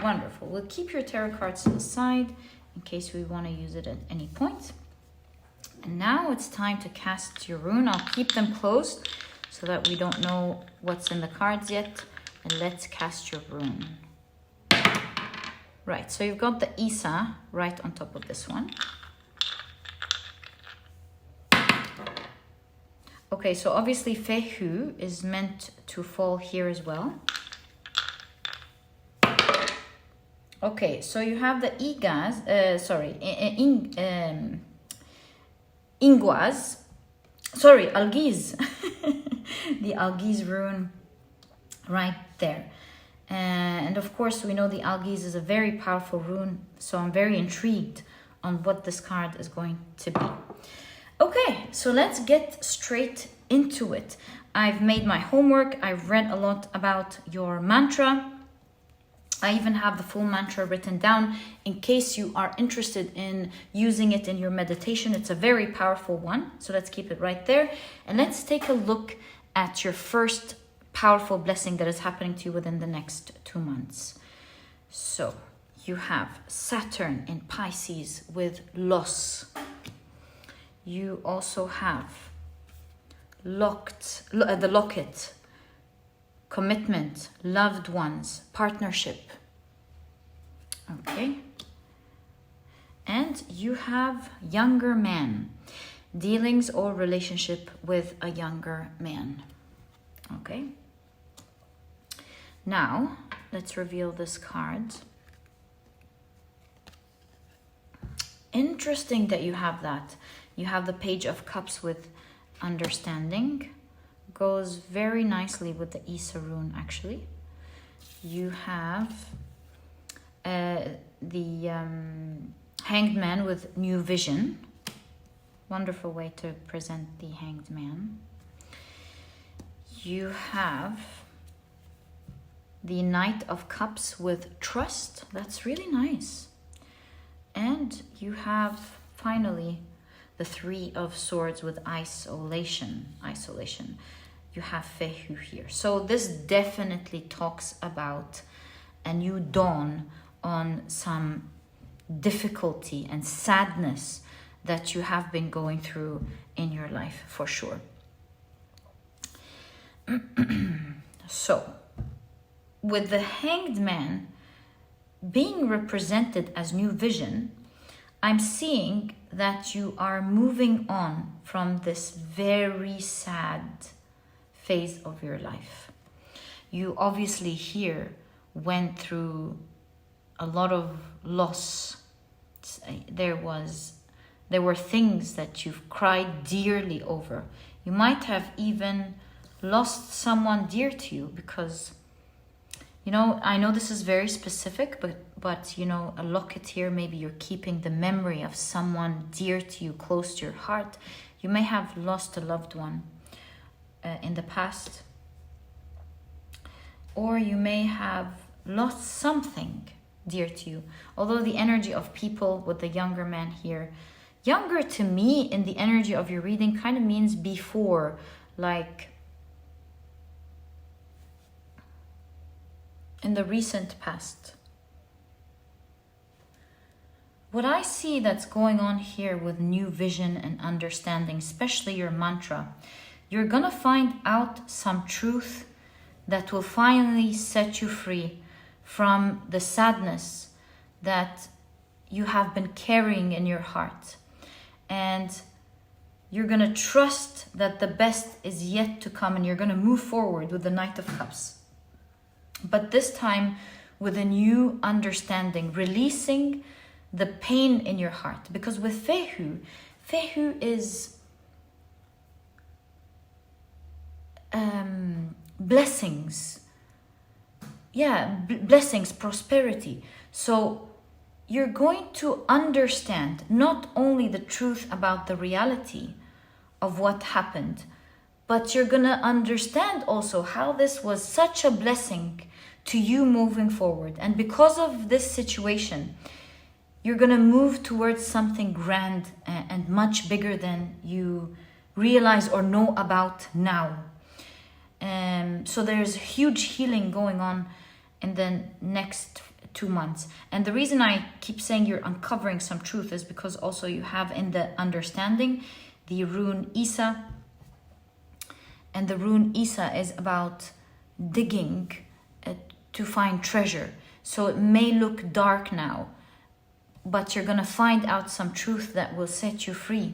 Speaker 1: Wonderful. We'll keep your tarot cards to the side in case we want to use it at any point. And now it's time to cast your rune. I'll keep them closed so that we don't know what's in the cards yet. And let's cast your rune. Right, so you've got the Isa right on top of this one. Okay, so obviously Fehu is meant to fall here as well. Okay, so you have the Algiz, the Algiz rune right there. And of course, we know the Algiz is a very powerful rune, so I'm very intrigued on what this card is going to be. Okay, so let's get straight into it. I've made my homework. I've read a lot about your mantra. I even have the full mantra written down in case you are interested in using it in your meditation. It's a very powerful one. So let's keep it right there. And let's take a look at your first powerful blessing that is happening to you within the next 2 months. So you have Saturn in Pisces with loss. You also have the locket, commitment, loved ones, partnership. Okay. And you have younger man, dealings or relationship with a younger man. Okay. Now, let's reveal this card. Interesting that you have that. You have the Page of Cups with understanding. Goes very nicely with the Isa rune, actually. You have the Hanged Man with new vision. Wonderful way to present the Hanged Man. You have the Knight of Cups with trust. That's really nice. And you have finally the Three of Swords with isolation. You have Fehu here. So this definitely talks about a new dawn on some difficulty and sadness that you have been going through in your life, for sure. So, with the Hanged Man being represented as new vision, I'm seeing that you are moving on from this very sad phase of your life. You obviously here went through a lot of loss. There were things that you've cried dearly over. You might have even lost someone dear to you because, I know this is very specific, but a locket here, maybe you're keeping the memory of someone dear to you, close to your heart. You may have lost a loved one in the past, or you may have lost something dear to you. Although the energy of people with the younger man here, younger to me in the energy of your reading kind of means before, like in the recent past. What I see that's going on here with new vision and understanding, especially your mantra, you're gonna find out some truth that will finally set you free from the sadness that you have been carrying in your heart. And you're going to trust that the best is yet to come, and you're going to move forward with the Knight of Cups. But this time with a new understanding, releasing the pain in your heart. Because with Fehu is blessings. Blessings, prosperity. So you're going to understand not only the truth about the reality of what happened, but you're going to understand also how this was such a blessing to you moving forward. And because of this situation, you're going to move towards something grand and much bigger than you realize or know about now. So there's huge healing going on in the next 2 months. And the reason I keep saying you're uncovering some truth is because also you have in the understanding the rune Isa. And the rune Isa is about digging to find treasure. So it may look dark now, but you're going to find out some truth that will set you free.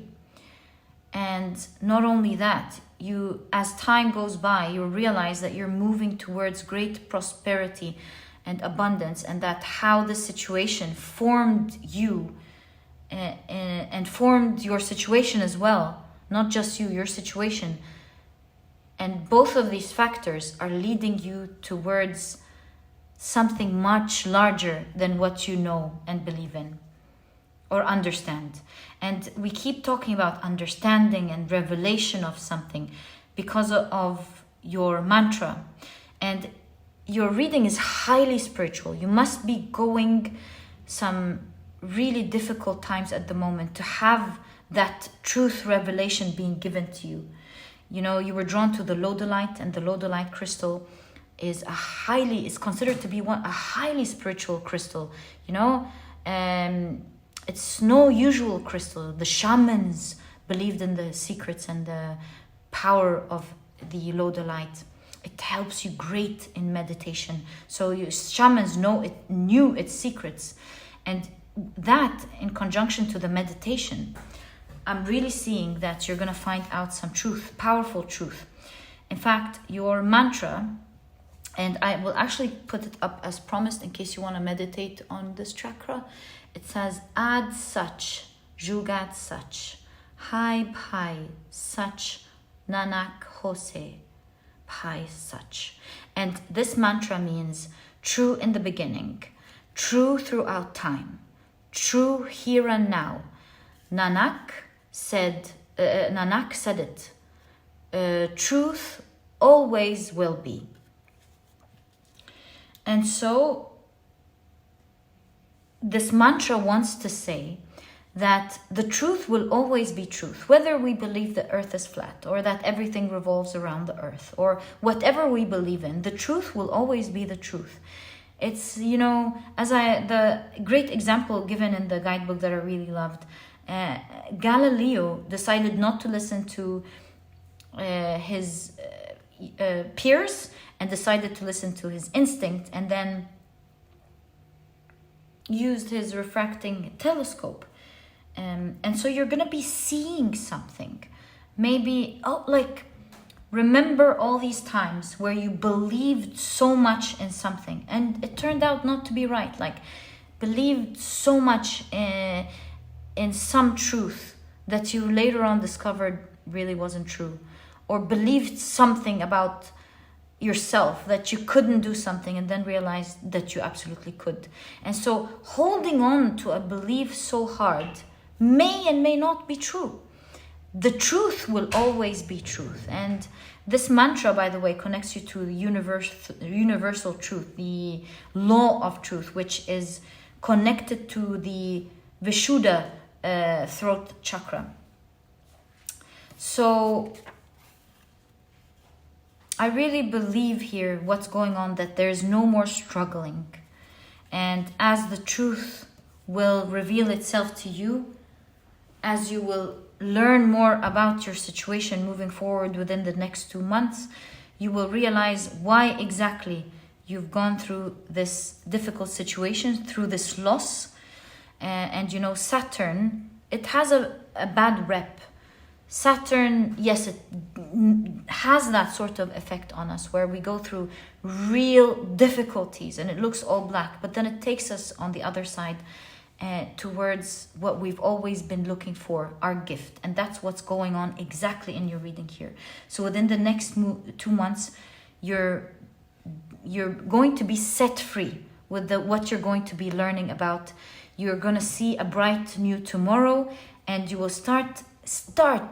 Speaker 1: And not only that, you, as time goes by, you realize that you're moving towards great prosperity and abundance, and that how the situation formed you and formed your situation as well, not just you, your situation. And both of these factors are leading you towards something much larger than what you know and believe in or understand. And we keep talking about understanding and revelation of something because of your mantra. And your reading is highly spiritual. You must be going some really difficult times at the moment to have that truth revelation being given to you. You were drawn to the Lodalite, and the Lodalite crystal is considered to be a highly spiritual crystal. It's no usual crystal. The shamans believed in the secrets and the power of the Lodalite. It helps you great in meditation. So your shamans knew its secrets. And that, in conjunction to the meditation, I'm really seeing that you're going to find out some truth, powerful truth. In fact, your mantra, and I will actually put it up as promised in case you want to meditate on this chakra. It says, Ad Sach, Jugat Sach, Hai Bhai Sach, Nanak Hose, Bhai Sach. And this mantra means true in the beginning, true throughout time, true here and now. Nanak said it. Truth always will be. And so this mantra wants to say that the truth will always be truth, whether we believe the earth is flat or that everything revolves around the earth or whatever we believe in, the truth will always be the truth. It's, the great example given in the guidebook that I really loved, Galileo decided not to listen to his peers and decided to listen to his instinct, and then used his refracting telescope And so you're going to be seeing something. Maybe, remember all these times where you believed so much in something and it turned out not to be right. Like, believed so much in some truth that you later on discovered really wasn't true. Or believed something about yourself that you couldn't do something and then realized that you absolutely could. And so holding on to a belief so hard may and may not be true. The truth will always be truth. And this mantra, by the way, connects you to the universal truth, the law of truth, which is connected to the Vishuddha throat chakra. So I really believe here what's going on, that there's no more struggling. And as the truth will reveal itself to you, as you will learn more about your situation moving forward within the next 2 months, you will realize why exactly you've gone through this difficult situation, through this loss. And you know, Saturn, it has a bad rep. Saturn, yes, it has that sort of effect on us where we go through real difficulties and it looks all black, but then it takes us on the other side towards what we've always been looking for, our gift. And that's what's going on exactly in your reading here. So within the next 2 months, you're going to be set free with what you're going to be learning about. You're going to see a bright new tomorrow, and you will start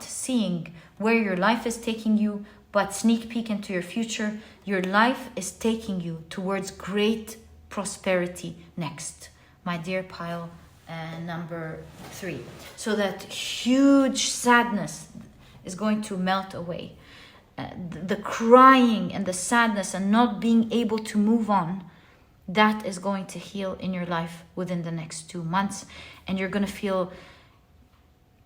Speaker 1: seeing where your life is taking you. But sneak peek into your future, your life is taking you towards great prosperity next, my dear pile number 3. So that huge sadness is going to melt away. The crying and the sadness and not being able to move on, that is going to heal in your life within the next 2 months. And you're going to feel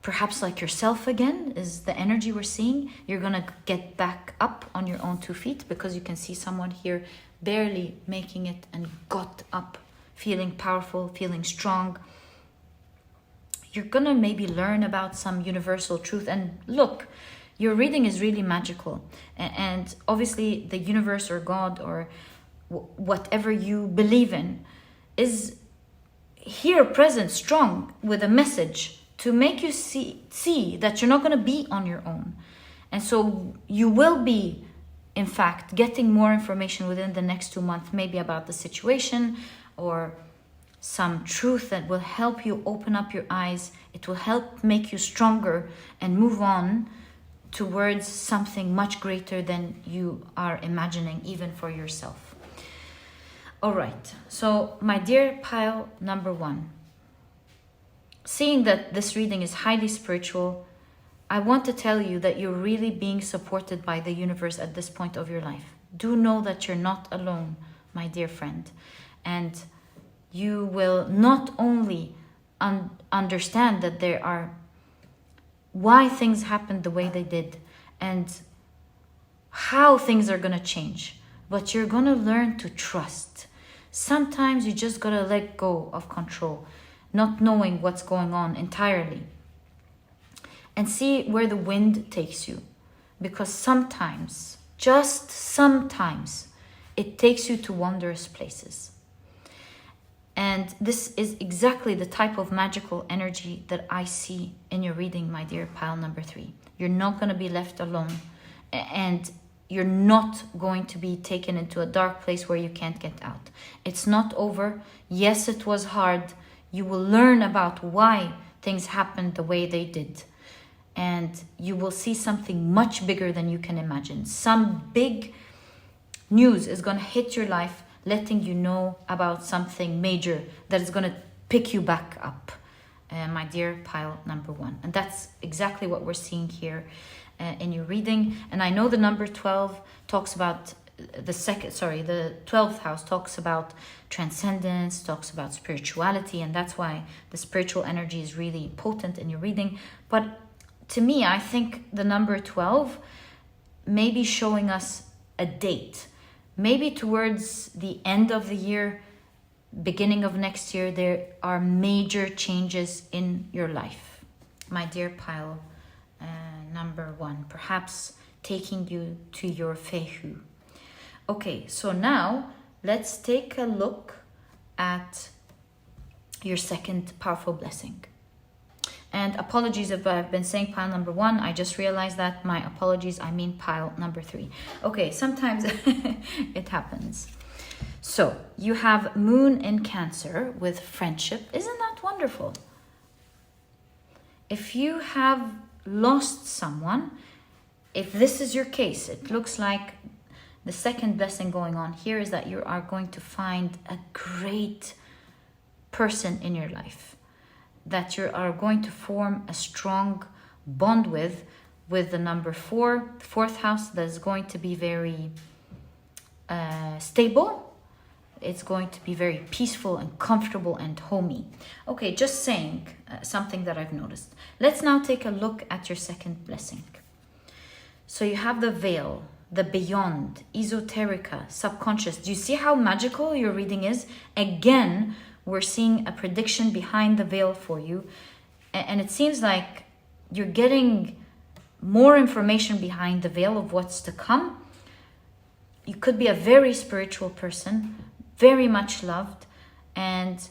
Speaker 1: perhaps like yourself again, is the energy we're seeing. You're going to get back up on your own 2 feet, because you can see someone here barely making it and got up, feeling powerful, feeling strong. You're going to maybe learn about some universal truth. And look, your reading is really magical. And obviously the universe or God or whatever you believe in is here present strong with a message to make you see that you're not going to be on your own. And so you will be, in fact, getting more information within the next 2 months, maybe about the situation or some truth that will help you open up your eyes. It will help make you stronger and move on towards something much greater than you are imagining, even for yourself. All right, so my dear pile number 1, seeing that this reading is highly spiritual, I want to tell you that you're really being supported by the universe at this point of your life. Do know that you're not alone, my dear friend. And you will not only understand that there are why things happened the way they did and how things are going to change, but you're going to learn to trust. Sometimes you just got to let go of control, not knowing what's going on entirely, and see where the wind takes you. Because sometimes, just sometimes, it takes you to wondrous places. And this is exactly the type of magical energy that I see in your reading, my dear pile number 3. You're not going to be left alone, and you're not going to be taken into a dark place where you can't get out. It's not over. Yes, it was hard. You will learn about why things happened the way they did. And you will see something much bigger than you can imagine. Some big news is going to hit your life, letting you know about something major that is going to pick you back up, my dear pile number 1. And that's exactly what we're seeing here in your reading. And I know the number 12 talks about the 12th house talks about transcendence, talks about spirituality, and that's why the spiritual energy is really potent in your reading. But to me, I think the number 12 may be showing us a date. Maybe towards the end of the year, beginning of next year, there are major changes in your life. my dear pile number 1, perhaps taking you to your fehu. Okay, so now let's take a look at your second powerful blessing. And apologies if I've been saying pile number 1. I just realized that. My apologies. I mean pile number 3. Okay, sometimes it happens. So you have Moon in Cancer with friendship. Isn't that wonderful? If you have lost someone, if this is your case, it looks like the second blessing going on here is that you are going to find a great person in your life that you are going to form a strong bond with the number 4, fourth house, that is going to be very stable. It's going to be very peaceful and comfortable and homey. Okay, just saying something that I've noticed. Let's now take a look at your second blessing. So you have the veil, the beyond, esoterica, subconscious. Do you see how magical your reading is? Again, we're seeing a prediction behind the veil for you. And it seems like you're getting more information behind the veil of what's to come. You could be a very spiritual person, very much loved. And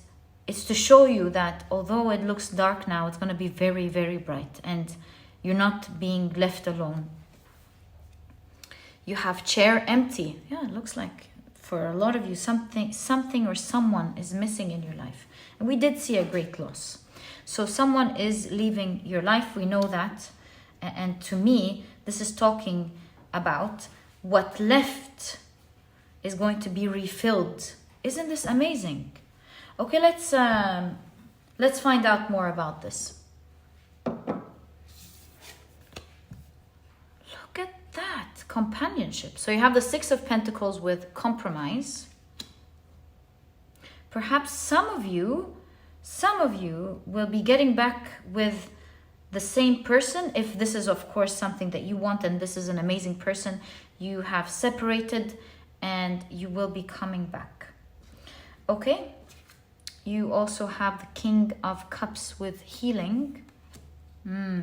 Speaker 1: it's to show you that although it looks dark now, it's going to be very, very bright. And you're not being left alone. You have chair empty. Yeah, it looks like for a lot of you, something or someone is missing in your life. And we did see a great loss. So someone is leaving your life, we know that. And to me, this is talking about what left is going to be refilled. Isn't this amazing? Okay, let's find out more about this. Look at that. Companionship. So you have the 6 of Pentacles with compromise. Perhaps some of you will be getting back with the same person, if this is of course something that you want and this is an amazing person. You have separated and you will be coming back. Okay, you also have the King of Cups with healing.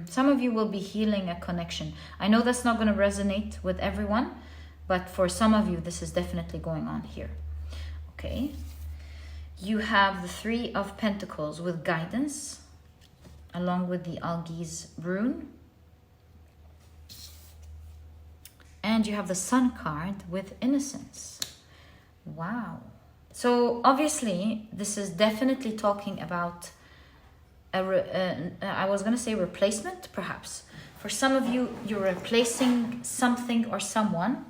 Speaker 1: Some of you will be healing a connection. I know that's not going to resonate with everyone, but for some of you, this is definitely going on here. Okay. You have the 3 of Pentacles with guidance, along with the Algi's rune. And you have the Sun card with innocence. Wow. So obviously, this is definitely talking about I was going to say replacement, perhaps. For some of you, you're replacing something or someone.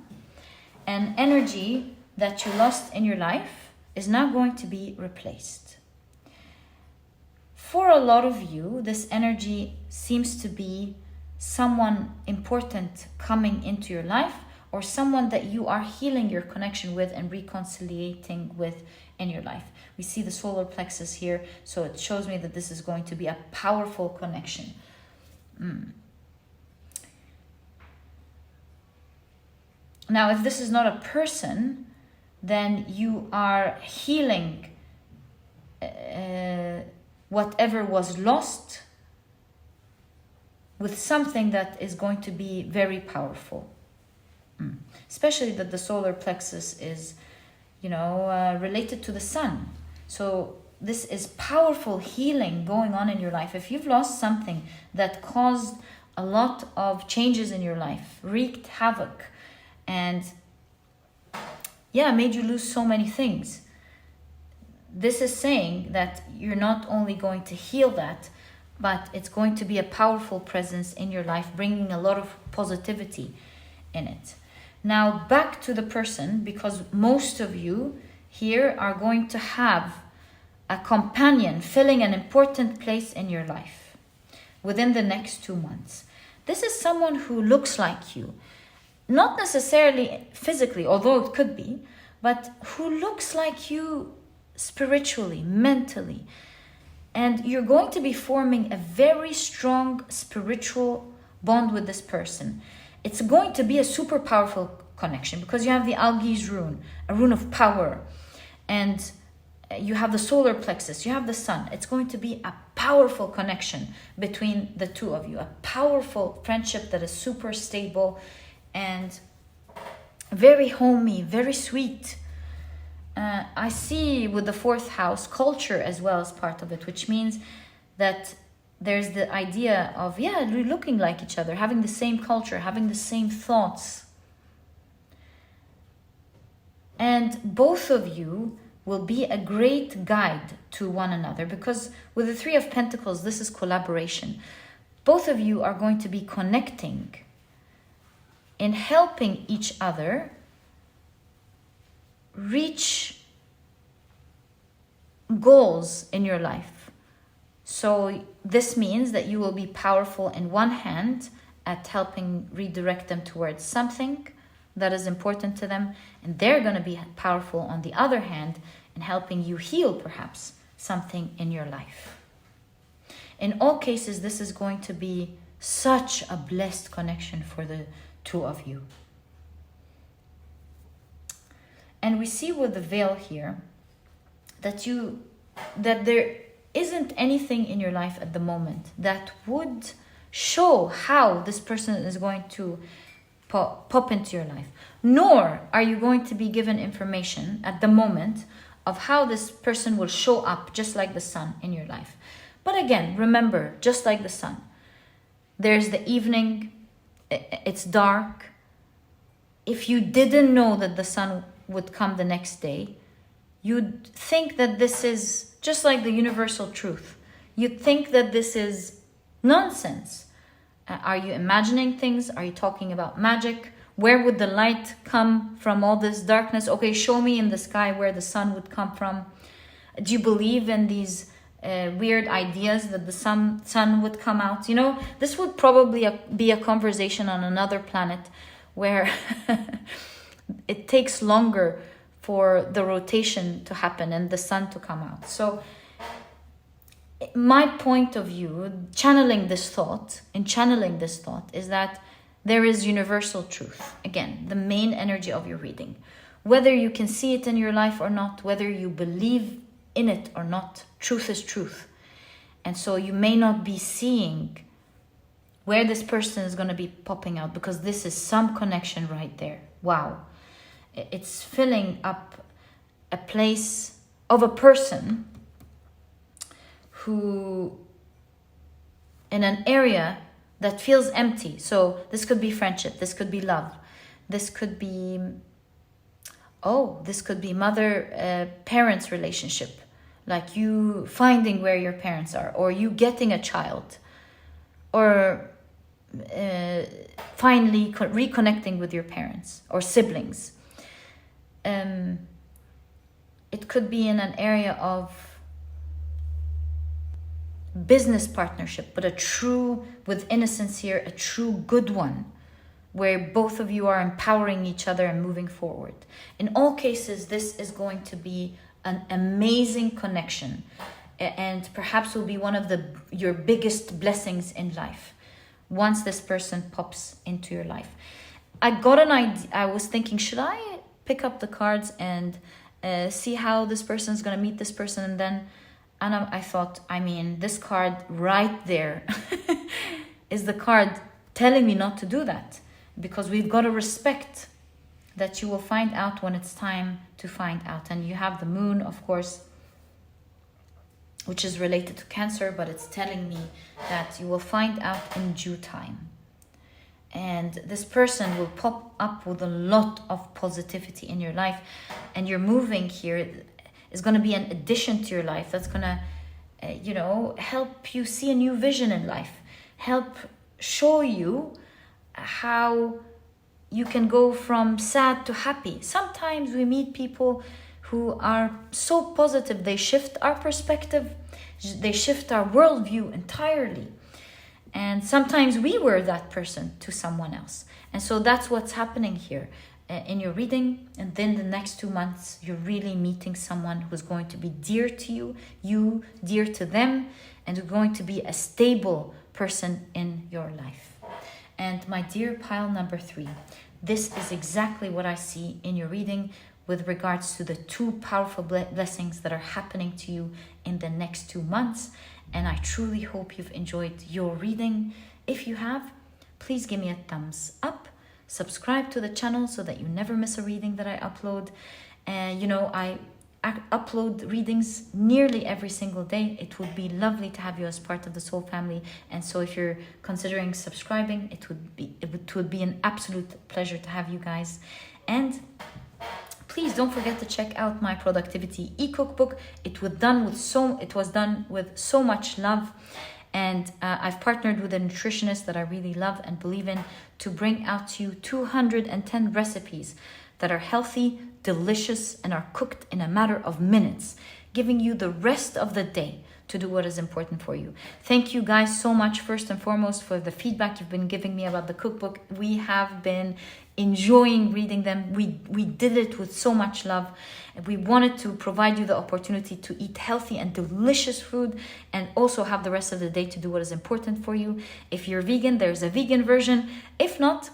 Speaker 1: An energy that you lost in your life is now going to be replaced. For a lot of you, this energy seems to be someone important coming into your life, or someone that you are healing your connection with and reconciliating with in your life. We see the solar plexus here, so it shows me that this is going to be a powerful connection. Now, if this is not a person, then you are healing whatever was lost with something that is going to be very powerful. Especially that the solar plexus is, related to the sun. So this is powerful healing going on in your life. If you've lost something that caused a lot of changes in your life, wreaked havoc, and made you lose so many things, this is saying that you're not only going to heal that, but it's going to be a powerful presence in your life, bringing a lot of positivity in it. Now back to the person, because most of you here are going to have a companion filling an important place in your life within the next 2 months. This is someone who looks like you, not necessarily physically, although it could be, but who looks like you spiritually, mentally. And you're going to be forming a very strong spiritual bond with this person. It's going to be a super powerful connection because you have the Algi's rune, a rune of power. And you have the solar plexus, you have the sun. It's going to be a powerful connection between the two of you, a powerful friendship that is super stable and very homey, very sweet. I see with the fourth house, culture as well as part of it, which means that there's the idea of, looking like each other, having the same culture, having the same thoughts. And both of you will be a great guide to one another, because with the Three of Pentacles, this is collaboration. Both of you are going to be connecting in helping each other reach goals in your life. So this means that you will be powerful in one hand at helping redirect them towards something that is important to them, and they're going to be powerful on the other hand in helping you heal perhaps something in your life. In all cases, this is going to be such a blessed connection for the two of you. And we see with the veil here that there isn't anything in your life at the moment that would show how this person is going to pop into your life. Nor are you going to be given information at the moment of how this person will show up, just like the sun in your life. But again, remember, just like the sun, there's the evening, it's dark. If you didn't know that the sun would come the next day, you'd think that this is just like the universal truth. You'd think that this is nonsense. Are you imagining things? Are you talking about magic? Where would the light come from all this darkness? Okay, show me in the sky where the sun would come from. Do you believe in these weird ideas that the sun would come out? You know, this would probably be a conversation on another planet where it takes longer for the rotation to happen and the sun to come out. So my point of view, channeling this thought is that there is universal truth. Again, the main energy of your reading. Whether you can see it in your life or not, whether you believe in it or not, truth is truth. And so you may not be seeing where this person is going to be popping out, because this is some connection right there. Wow. It's filling up a place of a person who, in an area that feels empty. So this could be friendship, this could be love, this could be mother-parents relationship, like you finding where your parents are, or you getting a child, or finally reconnecting with your parents or siblings. It could be in an area of business partnership, but a true, with innocence here, a true good one, where both of you are empowering each other and moving forward. In all cases, this is going to be an amazing connection, and perhaps will be one of your biggest blessings in life once this person pops into your life. I got an idea. I was thinking, should I pick up the cards and see how this person is going to meet this person? And then I thought, this card right there is the card telling me not to do that, because we've got to respect that you will find out when it's time to find out. And you have the moon, of course, which is related to Cancer, but it's telling me that you will find out in due time. And this person will pop up with a lot of positivity in your life, and your moving here is going to be an addition to your life that's going to help you see a new vision in life, help show you how you can go from sad to happy. Sometimes we meet people who are so positive, they shift our perspective, they shift our worldview entirely. And sometimes we were that person to someone else. And so that's what's happening here in your reading. And then the next 2 months, you're really meeting someone who's going to be dear to you dear to them, and who's going to be a stable person in your life. And my dear pile number 3, this is exactly what I see in your reading with regards to the 2 powerful blessings that are happening to you in the next 2 months. And I truly hope you've enjoyed your reading. If you have, please give me a thumbs up. Subscribe to the channel so that you never miss a reading that I upload. And I upload readings nearly every single day. It would be lovely to have you as part of the soul family. And so if you're considering subscribing, it would be an absolute pleasure to have you guys. And please don't forget to check out my productivity e-cookbook. It was done with so much love. And I've partnered with a nutritionist that I really love and believe in to bring out to you 210 recipes that are healthy, delicious, and are cooked in a matter of minutes, giving you the rest of the day to do what is important for you. Thank you guys so much, first and foremost, for the feedback you've been giving me about the cookbook. We have been enjoying reading them. We did it with so much love. We wanted to provide you the opportunity to eat healthy and delicious food and also have the rest of the day to do what is important for you. If you're vegan, there's a vegan version. If not,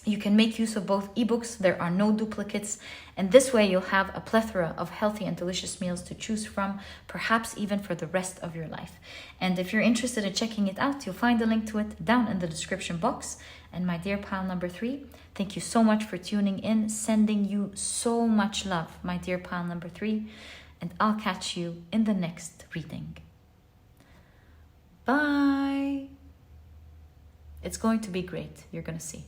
Speaker 1: you can make use of both ebooks. There are no duplicates. And this way you'll have a plethora of healthy and delicious meals to choose from, perhaps even for the rest of your life. And if you're interested in checking it out, you'll find a link to it down in the description box. And my dear pile number 3, thank you so much for tuning in. Sending you so much love, my dear pile number 3. And I'll catch you in the next reading. Bye. It's going to be great. You're going to see.